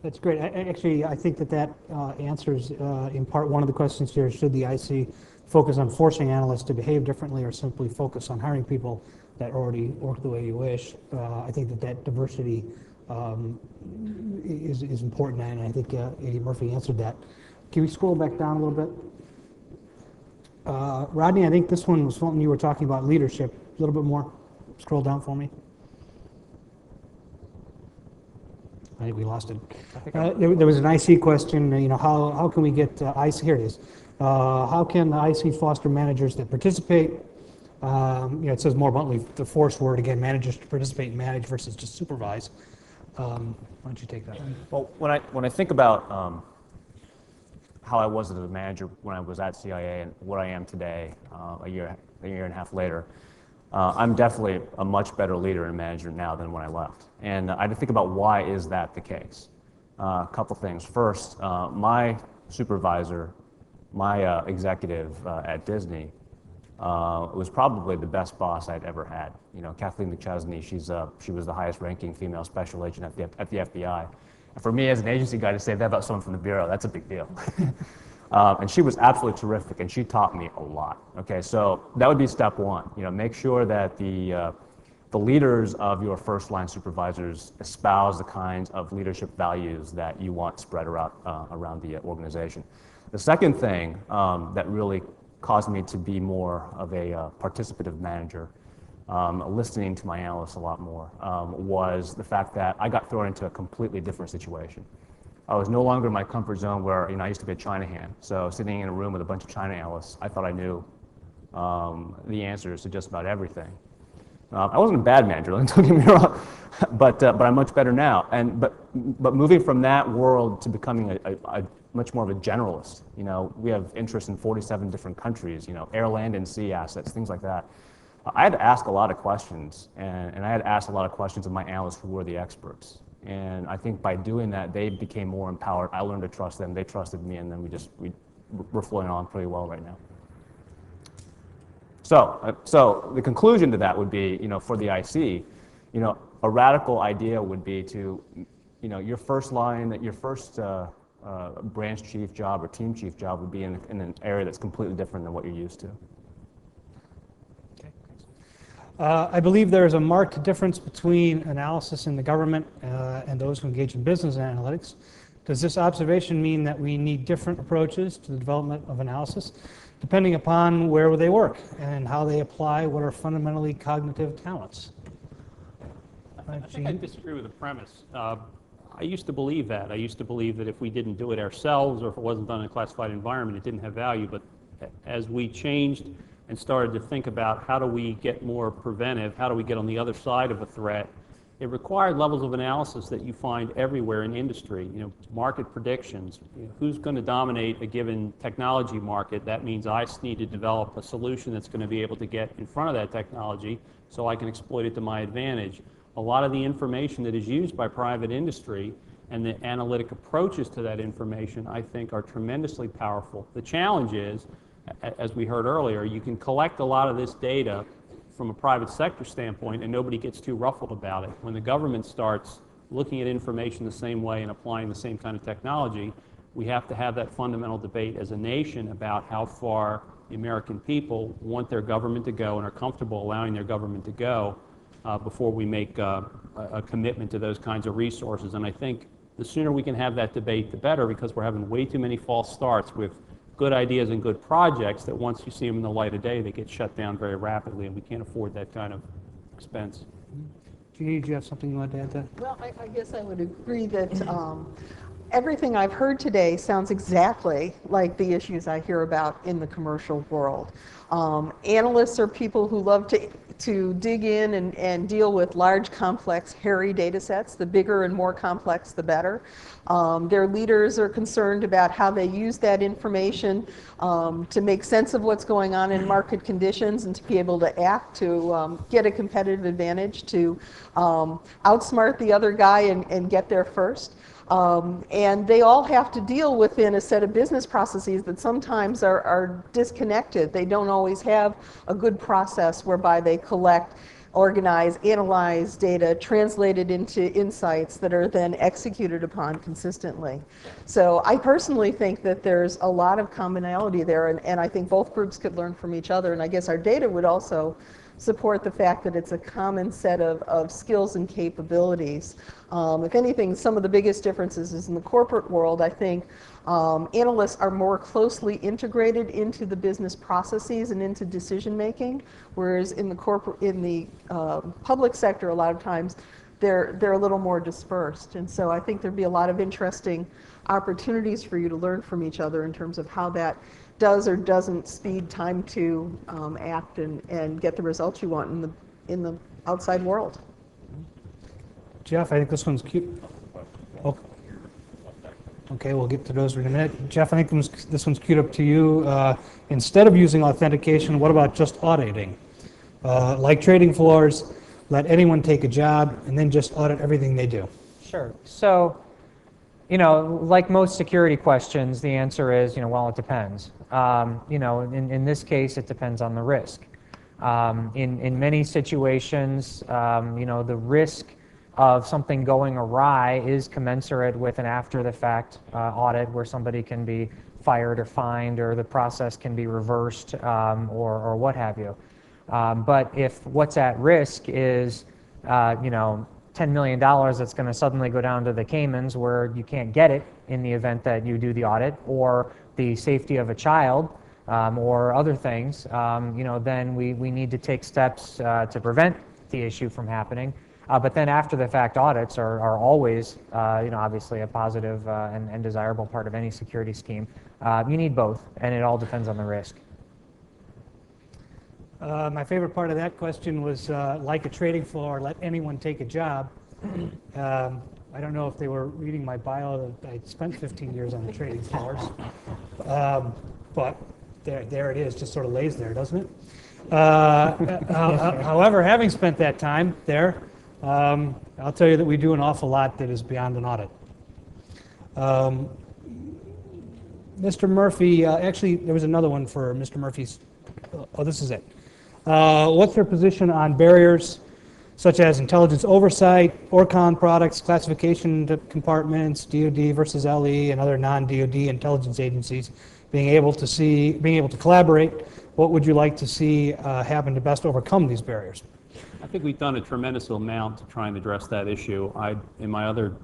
That's great. Actually, I think that answers in part one of the questions here. Should the IC focus on forcing analysts to behave differently or simply focus on hiring people that already work the way you wish? I think that diversity is important, and I think A.D. Murphy answered that. Can we scroll back down a little bit? Rodney, I think this one was something you were talking about, leadership. A little bit more. Scroll down for me. I think we lost it. There was an IC question, how can we get IC, here it is. How can the IC foster managers that participate, it says more bluntly, the force word again, managers to participate and manage versus just supervise. Why don't you take that one? Well, when I think about how I was as a manager when I was at CIA and what I am today, a year and a half later, I'm definitely a much better leader and manager now than when I left. And I had to think about why is that the case. A couple things. First, my supervisor, my executive at Disney, was probably the best boss I'd ever had. Kathleen McChesney, she was the highest ranking female special agent at the FBI. And for me as an agency guy to say that about someone from the Bureau, that's a big deal. And she was absolutely terrific, and she taught me a lot. Okay, so that would be step one. Make sure that the leaders of your first-line supervisors espouse the kinds of leadership values that you want spread around the organization. The second thing that really caused me to be more of a participative manager, listening to my analysts a lot more, was the fact that I got thrown into a completely different situation. I was no longer in my comfort zone where I used to be a China hand. So sitting in a room with a bunch of China analysts, I thought I knew the answers to just about everything. I wasn't a bad manager, don't get me wrong, but I'm much better now. But moving from that world to becoming a much more of a generalist, we have interest in 47 different countries, air, land, and sea assets, things like that. I had to ask a lot of questions, and I had to ask a lot of questions of my analysts who were the experts. And I think by doing that, they became more empowered. I learned to trust them, they trusted me, and then we're flowing on pretty well right now. So the conclusion to that would be, for the IC, a radical idea would be to, your first line, your first branch chief job or team chief job would be in an area that's completely different than what you're used to. I believe there is a marked difference between analysis in the government and those who engage in business analytics. Does this observation mean that we need different approaches to the development of analysis, depending upon where they work and how they apply what are fundamentally cognitive talents? I think I disagree with the premise. I used to believe that. I used to believe that if we didn't do it ourselves or if it wasn't done in a classified environment, it didn't have value. But as we changed and started to think about how do we get more preventive, how do we get on the other side of a threat, it required levels of analysis that you find everywhere in industry. Market predictions. Who's going to dominate a given technology market? That means I need to develop a solution that's going to be able to get in front of that technology so I can exploit it to my advantage. A lot of the information that is used by private industry and the analytic approaches to that information, I think, are tremendously powerful. The challenge is, as we heard earlier, you can collect a lot of this data from a private sector standpoint and nobody gets too ruffled about it. When the government starts looking at information the same way and applying the same kind of technology, we have to have that fundamental debate as a nation about how far the American people want their government to go and are comfortable allowing their government to go before we make a commitment to those kinds of resources. And I think the sooner we can have that debate, the better, because we're having way too many false starts with good ideas and good projects that once you see them in the light of day, they get shut down very rapidly, and we can't afford that kind of expense. Jeanne, do you have something you want to add to that? Well, I guess I would agree that everything I've heard today sounds exactly like the issues I hear about in the commercial world. Analysts are people who love to dig in and deal with large, complex, hairy data sets. The bigger and more complex, the better. Their leaders are concerned about how they use that information to make sense of what's going on in market conditions and to be able to act to get a competitive advantage, to outsmart the other guy and get there first. And they all have to deal within a set of business processes that sometimes are disconnected. They don't always have a good process whereby they collect, organize, analyze data, translate it into insights that are then executed upon consistently. So I personally think that there's a lot of commonality there, and I think both groups could learn from each other, and I guess our data would also support the fact that it's a common set of skills and capabilities. If anything, some of the biggest differences is in the corporate world. I think analysts are more closely integrated into the business processes and into decision making, whereas in the public sector, a lot of times they're a little more dispersed. And so I think there'd be a lot of interesting opportunities for you to learn from each other in terms of how that does or doesn't speed time to act and get the results you want in the outside world. Jeff, I think this one's cute. Oh. Okay, we'll get to those in a minute. Jeff, I think this one's queued up to you. Instead of using authentication, what about just auditing? Like trading floors, let anyone take a job and then just audit everything they do. Sure. So, like most security questions, the answer is, well, it depends. In this case, it depends on the risk. In many situations, the risk of something going awry is commensurate with an after-the-fact audit where somebody can be fired or fined or the process can be reversed or what have you. But if what's at risk is, $10 million that's going to suddenly go down to the Caymans where you can't get it in the event that you do the audit, or the safety of a child, or other things, then we need to take steps to prevent the issue from happening. But then after the fact audits are always, obviously a positive and desirable part of any security scheme. You need both, and it all depends on the risk. My favorite part of that question was, like a trading floor, let anyone take a job. I don't know if they were reading my bio. I spent 15 years on the trading floors. But there it is, just sort of lays there, doesn't it? However, having spent that time there, I'll tell you that we do an awful lot that is beyond an audit. Mr. Murphy, actually, there was another one for Mr. Murphy's. Oh, this is it. What's their position on barriers such as intelligence oversight, ORCON products, classification compartments, DoD versus LE, and other non-DoD intelligence agencies being able to collaborate? What would you like to see happen to best overcome these barriers? I think we've done a tremendous amount to try and address that issue. In my other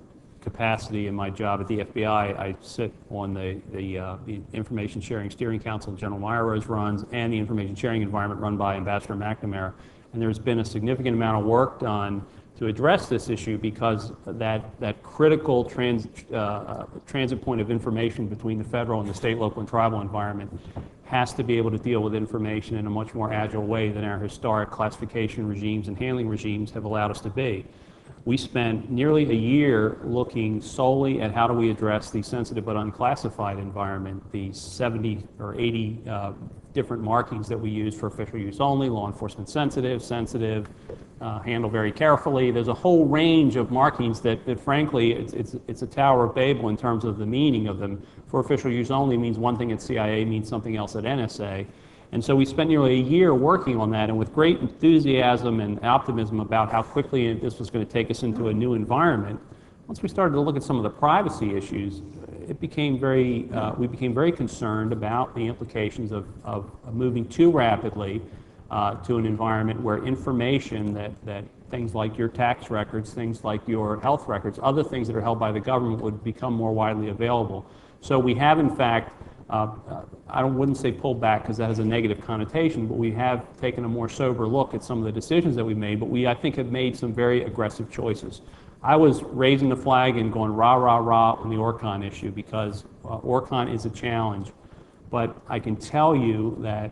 capacity in my job at the FBI, I sit on the Information Sharing Steering Council General Myros runs, and the Information Sharing Environment run by Ambassador McNamara. And there's been a significant amount of work done to address this issue because that critical transit point of information between the federal and the state, local, and tribal environment has to be able to deal with information in a much more agile way than our historic classification regimes and handling regimes have allowed us to be. We spent nearly a year looking solely at how do we address the sensitive but unclassified environment, the 70 or 80 different markings that we use for official use only, law enforcement sensitive, handle very carefully. There's a whole range of markings that frankly, it's a Tower of Babel in terms of the meaning of them. For official use only means one thing at CIA, means something else at NSA. And so we spent nearly a year working on that, and with great enthusiasm and optimism about how quickly this was going to take us into a new environment. Once we started to look at some of the privacy issues, we became very concerned about the implications of moving too rapidly to an environment where information that things like your tax records, things like your health records, other things that are held by the government would become more widely available. So we have, in fact, I wouldn't say pull back because that has a negative connotation, but we have taken a more sober look at some of the decisions that we made, but we, I think, have made some very aggressive choices. I was raising the flag and going rah, rah, rah on the ORCON issue because ORCON is a challenge, but I can tell you that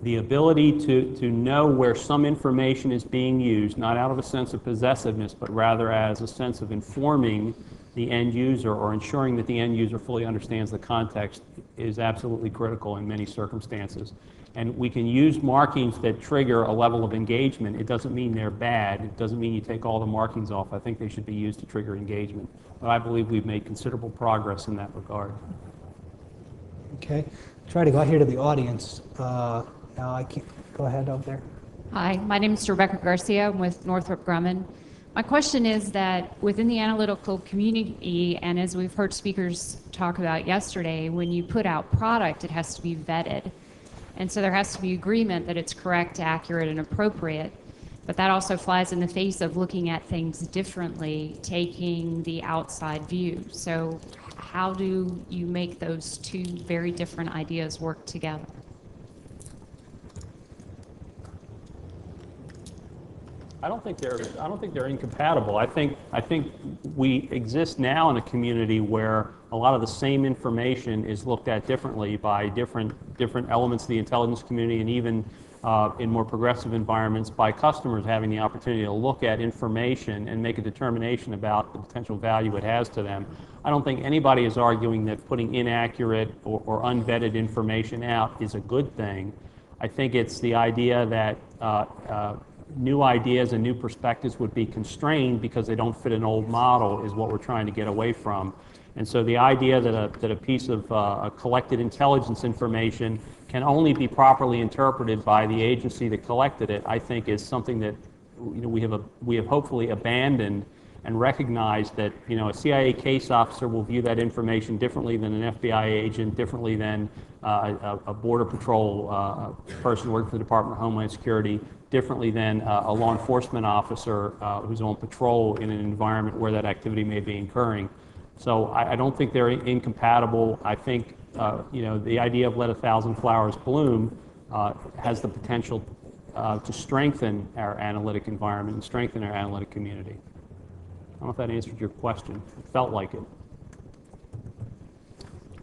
the ability to know where some information is being used, not out of a sense of possessiveness, but rather as a sense of informing the end user or ensuring that the end user fully understands the context is absolutely critical in many circumstances. And we can use markings that trigger a level of engagement. It doesn't mean they're bad. It doesn't mean you take all the markings off. I think they should be used to trigger engagement. But I believe we've made considerable progress in that regard. Okay. Try to go out here to the audience. Now I can't. Go ahead over there. Hi, my name is Rebecca Garcia. I'm with Northrop Grumman. My question is that within the analytical community, and as we've heard speakers talk about yesterday, when you put out product, it has to be vetted. And so there has to be agreement that it's correct, accurate, and appropriate. But that also flies in the face of looking at things differently, taking the outside view. So how do you make those two very different ideas work together? I don't think they're incompatible. I think we exist now in a community where a lot of the same information is looked at differently by different elements of the intelligence community, and even in more progressive environments by customers having the opportunity to look at information and make a determination about the potential value it has to them. I don't think anybody is arguing that putting inaccurate or unvetted information out is a good thing. I think it's the idea that new ideas and new perspectives would be constrained because they don't fit an old model is what we're trying to get away from. And so the idea that a piece of collected intelligence information can only be properly interpreted by the agency that collected it, I think is something that we have hopefully abandoned, and recognized that a CIA case officer will view that information differently than an FBI agent, differently than a Border Patrol person working for the Department of Homeland Security, differently than a law enforcement officer who's on patrol in an environment where that activity may be occurring. So I don't think they're incompatible. I think the idea of let 1,000 flowers bloom has the potential to strengthen our analytic environment and strengthen our analytic community. I don't know if that answered your question. It felt like it.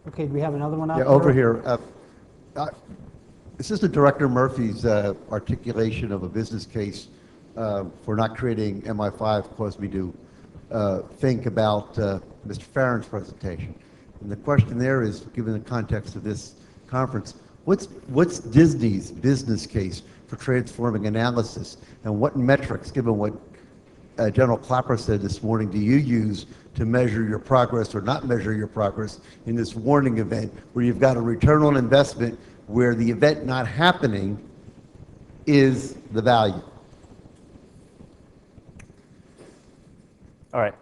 Okay, do we have another one out Yeah, there? over here. Assistant Director Murphy's articulation of a business case for not creating MI5 caused me to think about Mr. Faraon's presentation. And the question there is, given the context of this conference, what's Disney's business case for transforming analysis, and what metrics, given what General Clapper said this morning, do you use to measure your progress or not measure your progress in this warning event where you've got a return on investment where the event not happening is the value? All right,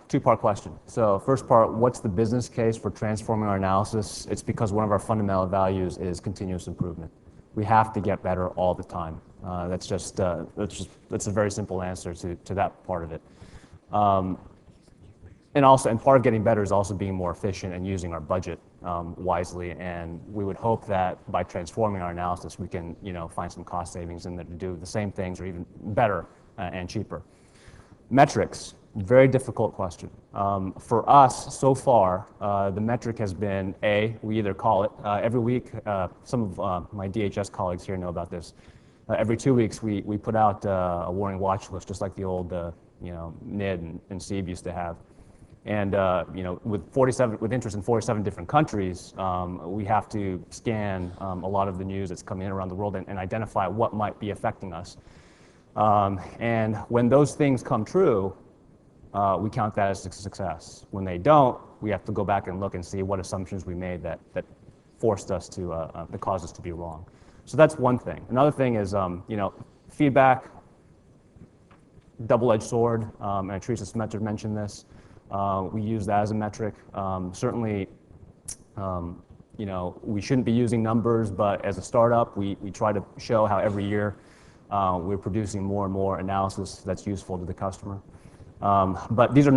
two-part question. So first part, what's the business case for transforming our analysis? It's because one of our fundamental values is continuous improvement. We have to get better all the time. That's a very simple answer to that part of it. And part of getting better is also being more efficient and using our budget wisely. And we would hope that by transforming our analysis, we can find some cost savings and to do the same things or even better and cheaper. Metrics, very difficult question. For us, so far, the metric has been we either call it every week. Some of my DHS colleagues here know about this. Every 2 weeks, we put out a warning watch list, just like the old NID and SEAB used to have. And with interest in 47 different countries, we have to scan a lot of the news that's coming in around the world and identify what might be affecting us. And when those things come true, we count that as a success. When they don't, we have to go back and look and see what assumptions we made that forced us that caused us to be wrong. So that's one thing. Another thing is, feedback, double-edged sword, and Teresa Schmidt mentioned this. We use that as a metric. Certainly, we shouldn't be using numbers, but as a startup, we try to show how every year we're producing more and more analysis that's useful to the customer. But these are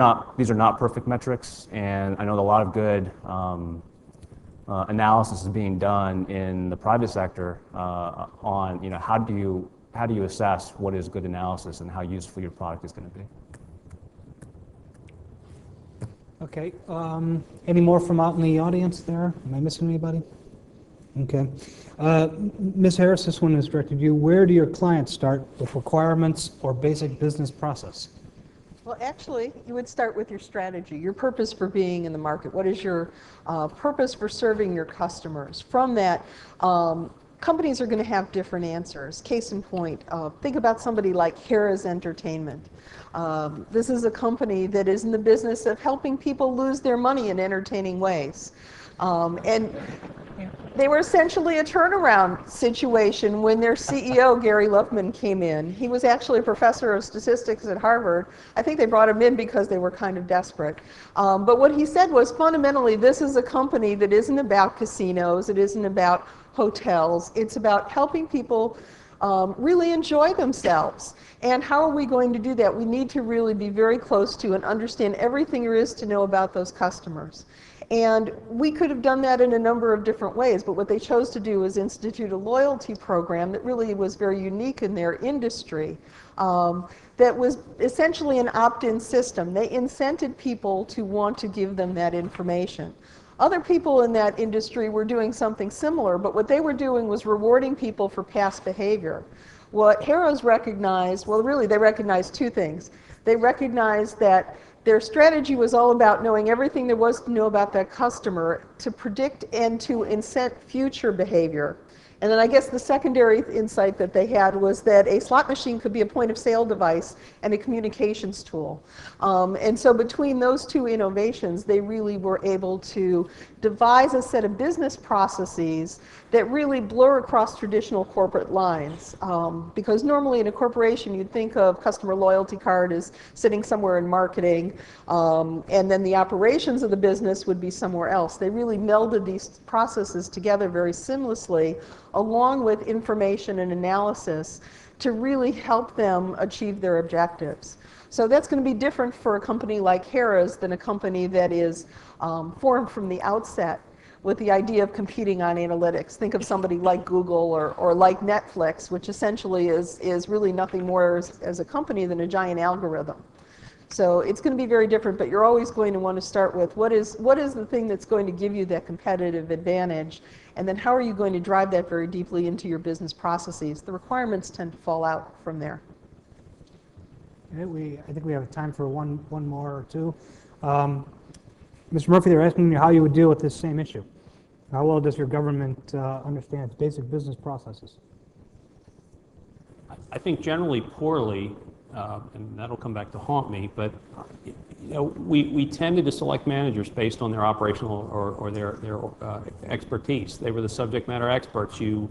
not perfect metrics, and I know that a lot of good analysis is being done in the private sector on how do you assess what is good analysis and how useful your product is going to be. Okay. Any more from out in the audience there? Am I missing anybody? Okay. Ms. Harris, this one is directed to you. Where do your clients start with requirements or basic business process? Well, actually, you would start with your strategy, your purpose for being in the market. What is your purpose for serving your customers? From that, companies are going to have different answers. Case in point, think about somebody like Harrah's Entertainment. This is a company that is in the business of helping people lose their money in entertaining ways. And they were essentially a turnaround situation when their CEO, Gary Luckman, came in. He was actually a professor of statistics at Harvard. I think they brought him in because they were kind of desperate. But what he said was, fundamentally, this is a company that isn't about casinos, it isn't about hotels, it's about helping people really enjoy themselves. And how are we going to do that? We need to really be very close to and understand everything there is to know about those customers. And we could have done that in a number of different ways, but what they chose to do was institute a loyalty program that really was very unique in their industry, that was essentially an opt-in system. They incented people to want to give them that information. Other people in that industry were doing something similar, but what they were doing was rewarding people for past behavior. What Harrah's recognized, well, really they recognized two things. They recognized that their strategy was all about knowing everything there was to know about that customer to predict and to incent future behavior. And then I guess the secondary insight that they had was that a slot machine could be a point of sale device and a communications tool. And so between those two innovations, they really were able to devise a set of business processes that really blur across traditional corporate lines. Because normally in a corporation, you'd think of customer loyalty card as sitting somewhere in marketing, and then the operations of the business would be somewhere else. They really melded these processes together very seamlessly, along with information and analysis to really help them achieve their objectives. So that's going to be different for a company like Harrah's than a company that is formed from the outset with the idea of competing on analytics. Think of somebody like Google or like Netflix, which essentially is really nothing more as a company than a giant algorithm. So it's going to be very different, but you're always going to want to start with what is the thing that's going to give you that competitive advantage, and then how are you going to drive that very deeply into your business processes. The requirements tend to fall out from there. Okay, I think we have time for one more or two. Mr. Murphy, they're asking you how you would deal with this same issue. How well does your government understand its basic business processes? I think generally poorly, and that'll come back to haunt me, but we tended to select managers based on their operational or their expertise. They were the subject matter experts. You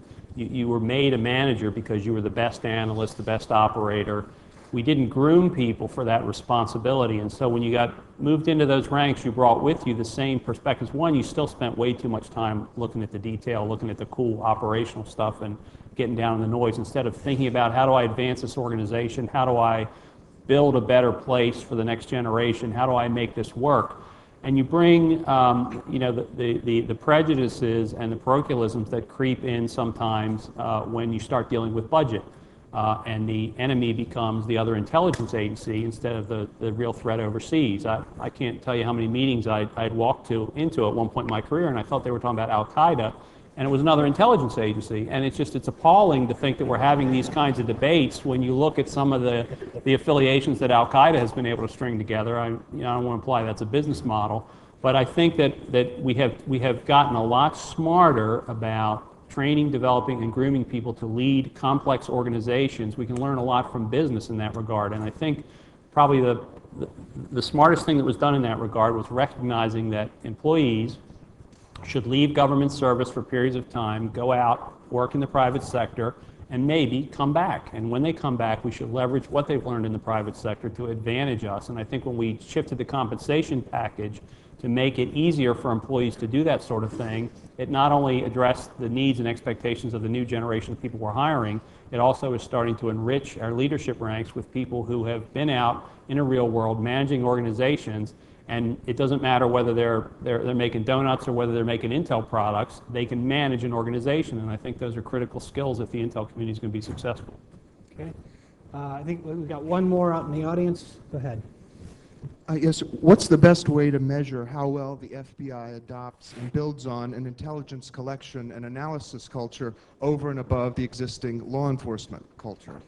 were made a manager because you were the best analyst, the best operator. We didn't groom people for that responsibility, and so when you got moved into those ranks, you brought with you the same perspectives. One, you still spent way too much time looking at the detail, looking at the cool operational stuff, and getting down in the noise instead of thinking about how do I advance this organization, how do I build a better place for the next generation, how do I make this work. And you bring the prejudices and the parochialisms that creep in sometimes when you start dealing with budget. And the enemy becomes the other intelligence agency instead of the real threat overseas. I can't tell you how many meetings I'd walked into at one point in my career, and I thought they were talking about Al-Qaeda, and it was another intelligence agency. And it's appalling to think that we're having these kinds of debates when you look at some of the affiliations that Al-Qaeda has been able to string together. I don't want to imply that's a business model, but I think that we have gotten a lot smarter about training, developing, and grooming people to lead complex organizations. We can learn a lot from business in that regard. And I think probably the smartest thing that was done in that regard was recognizing that employees should leave government service for periods of time, go out, work in the private sector, and maybe come back. And when they come back, we should leverage what they've learned in the private sector to advantage us. And I think when we shifted the compensation package to make it easier for employees to do that sort of thing, it not only addressed the needs and expectations of the new generation of people we're hiring, it also is starting to enrich our leadership ranks with people who have been out in a real world managing organizations. And it doesn't matter whether they're making donuts or whether they're making Intel products, they can manage an organization. And I think those are critical skills if the Intel community is going to be successful. Okay. I think we've got one more out in the audience. Go ahead. Yes, what's the best way to measure how well the FBI adopts and builds on an intelligence collection and analysis culture over and above the existing law enforcement culture?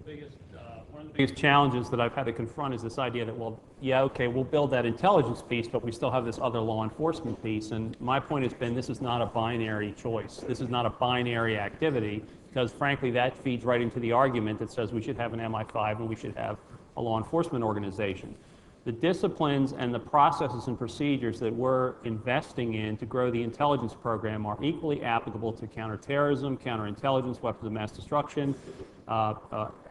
the biggest challenges that I've had to confront is this idea that, well, yeah, okay, we'll build that intelligence piece, but we still have this other law enforcement piece. And my point has been, this is not a binary choice. This is not a binary activity, because frankly, that feeds right into the argument that says we should have an MI5 and we should have a law enforcement organization. The disciplines and the processes and procedures that we're investing in to grow the intelligence program are equally applicable to counterterrorism, counterintelligence, weapons of mass destruction,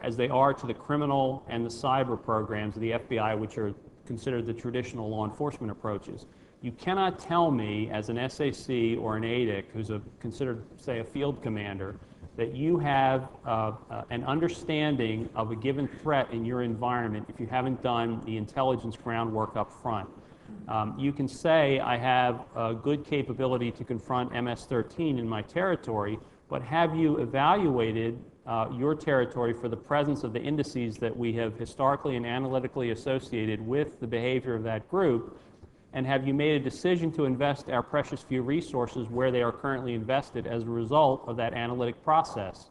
as they are to the criminal and the cyber programs of the FBI, which are considered the traditional law enforcement approaches. You cannot tell me, as an SAC or an ADIC, who's considered, say, a field commander, that you have an understanding of a given threat in your environment if you haven't done the intelligence groundwork up front. You can say, I have a good capability to confront MS-13 in my territory, but have you evaluated your territory for the presence of the indices that we have historically and analytically associated with the behavior of that group? And have you made a decision to invest our precious few resources where they are currently invested as a result of that analytic process?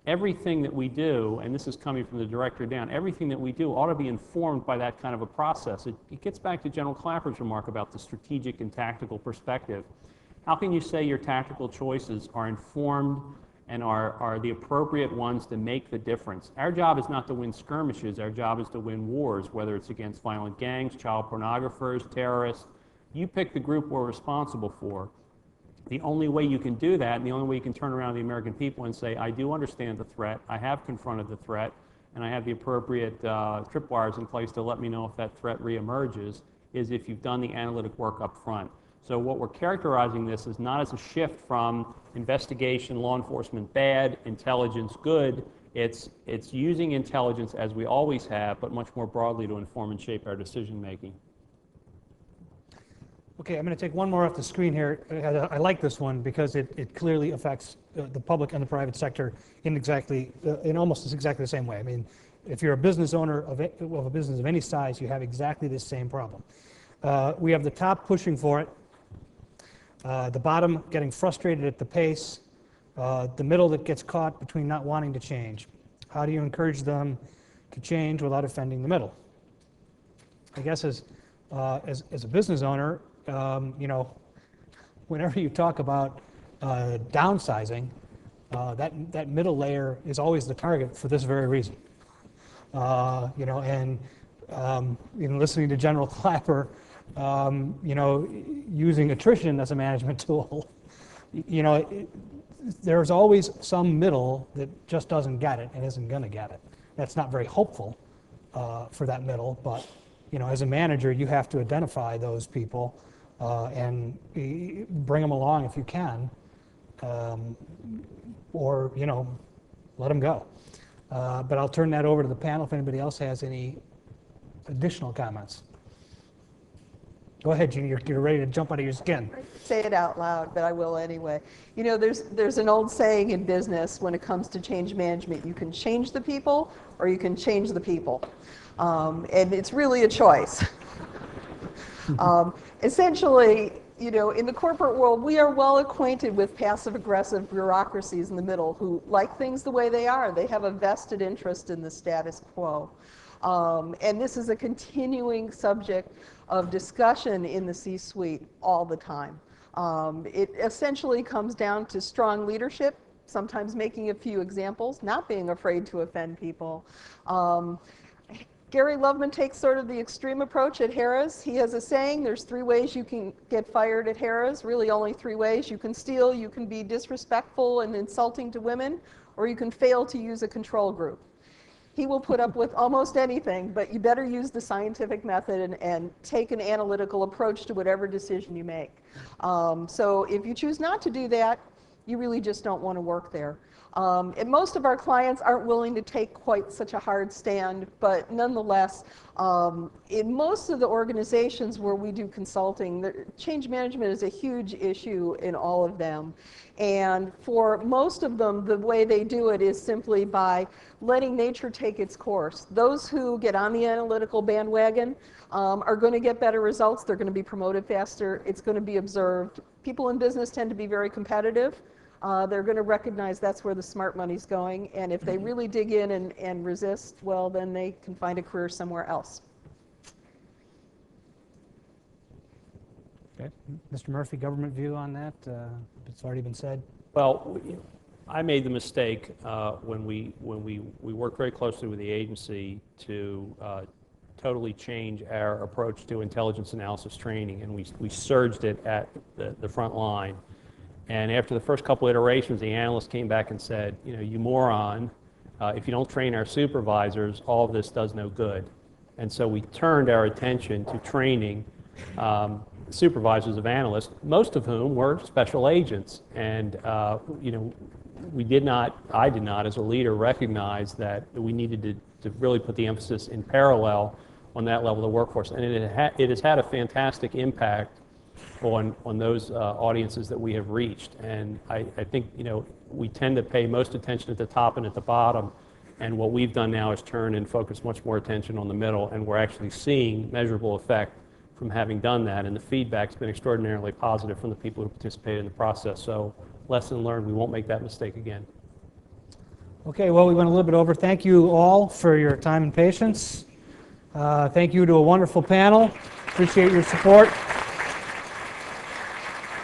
Everything that we do, and this is coming from the director down, everything that we do ought to be informed by that kind of a process. It gets back to General Clapper's remark about the strategic and tactical perspective. How can you say your tactical choices are informed and are the appropriate ones to make the difference? Our job is not to win skirmishes. Our job is to win wars, whether it's against violent gangs, child pornographers, terrorists. You pick the group we're responsible for. The only way you can do that, and the only way you can turn around to the American people and say, I do understand the threat, I have confronted the threat, and I have the appropriate tripwires in place to let me know if that threat reemerges, is if you've done the analytic work up front. So what we're characterizing this is not as a shift from investigation, law enforcement bad, intelligence good. It's using intelligence as we always have, but much more broadly to inform and shape our decision making. Okay, I'm going to take one more off the screen here. I like this one because it clearly affects the public and the private sector in almost exactly the same way. I mean, if you're a business owner of a business of any size, you have exactly this same problem. We have the top pushing for it, the bottom getting frustrated at the pace, the middle that gets caught between not wanting to change. How do you encourage them to change without offending the middle? I guess as a business owner, you know, whenever you talk about downsizing, that middle layer is always the target for this very reason. You know, and listening to General Clapper, you know, using attrition as a management tool, you know, there's always some middle that just doesn't get it and isn't going to get it. That's not very hopeful for that middle, but you know, as a manager, you have to identify those people and bring them along if you can, or you know, let them go. But I'll turn that over to the panel if anybody else has any additional comments. Go ahead, Jeanne. You're ready to jump out of your skin. Say it out loud, but I will anyway. You know, there's an old saying in business when it comes to change management: you can change the people, or you can change the people, and it's really a choice. Essentially, you know, in the corporate world, we are well acquainted with passive-aggressive bureaucracies in the middle who like things the way they are. They have a vested interest in the status quo. And this is a continuing subject of discussion in the C-suite all the time. It essentially comes down to strong leadership, sometimes making a few examples, not being afraid to offend people. Gary Loveman takes sort of the extreme approach at Harrah's. He has a saying, there's 3 ways you can get fired at Harrah's, really only 3 ways. You can steal, you can be disrespectful and insulting to women, or you can fail to use a control group. He will put up with almost anything, but you better use the scientific method and take an analytical approach to whatever decision you make. So if you choose not to do that, you really just don't want to work there. And most of our clients aren't willing to take quite such a hard stand, but nonetheless, in most of the organizations where we do consulting, change management is a huge issue in all of them. And for most of them, the way they do it is simply by letting nature take its course. Those who get on the analytical bandwagon are going to get better results. They're going to be promoted faster. It's going to be observed. People in business tend to be very competitive. they're going to recognize that's where the smart money's going. And if they really dig in and resist, well, then they can find a career somewhere else. Okay. Mr. Murphy, government view on that? It's already been said. Well, I made the mistake when we worked very closely with the agency to totally change our approach to intelligence analysis training, and we surged it at the front line. And after the first couple iterations, the analyst came back and said, you know, you moron, if you don't train our supervisors, all of this does no good. And so we turned our attention to training supervisors of analysts, most of whom were special agents. And you know, I did not, as a leader, recognize that we needed to really put the emphasis in parallel on that level of the workforce. And it has had a fantastic impact on those audiences that we have reached. And I think, you know, we tend to pay most attention at the top and at the bottom. And what we've done now is turn and focus much more attention on the middle, and we're actually seeing measurable effect from having done that, and the feedback's been extraordinarily positive from the people who participated in the process. So, lesson learned, we won't make that mistake again. Okay, well, we went a little bit over. Thank you all for your time and patience. Thank you to a wonderful panel. Appreciate your support.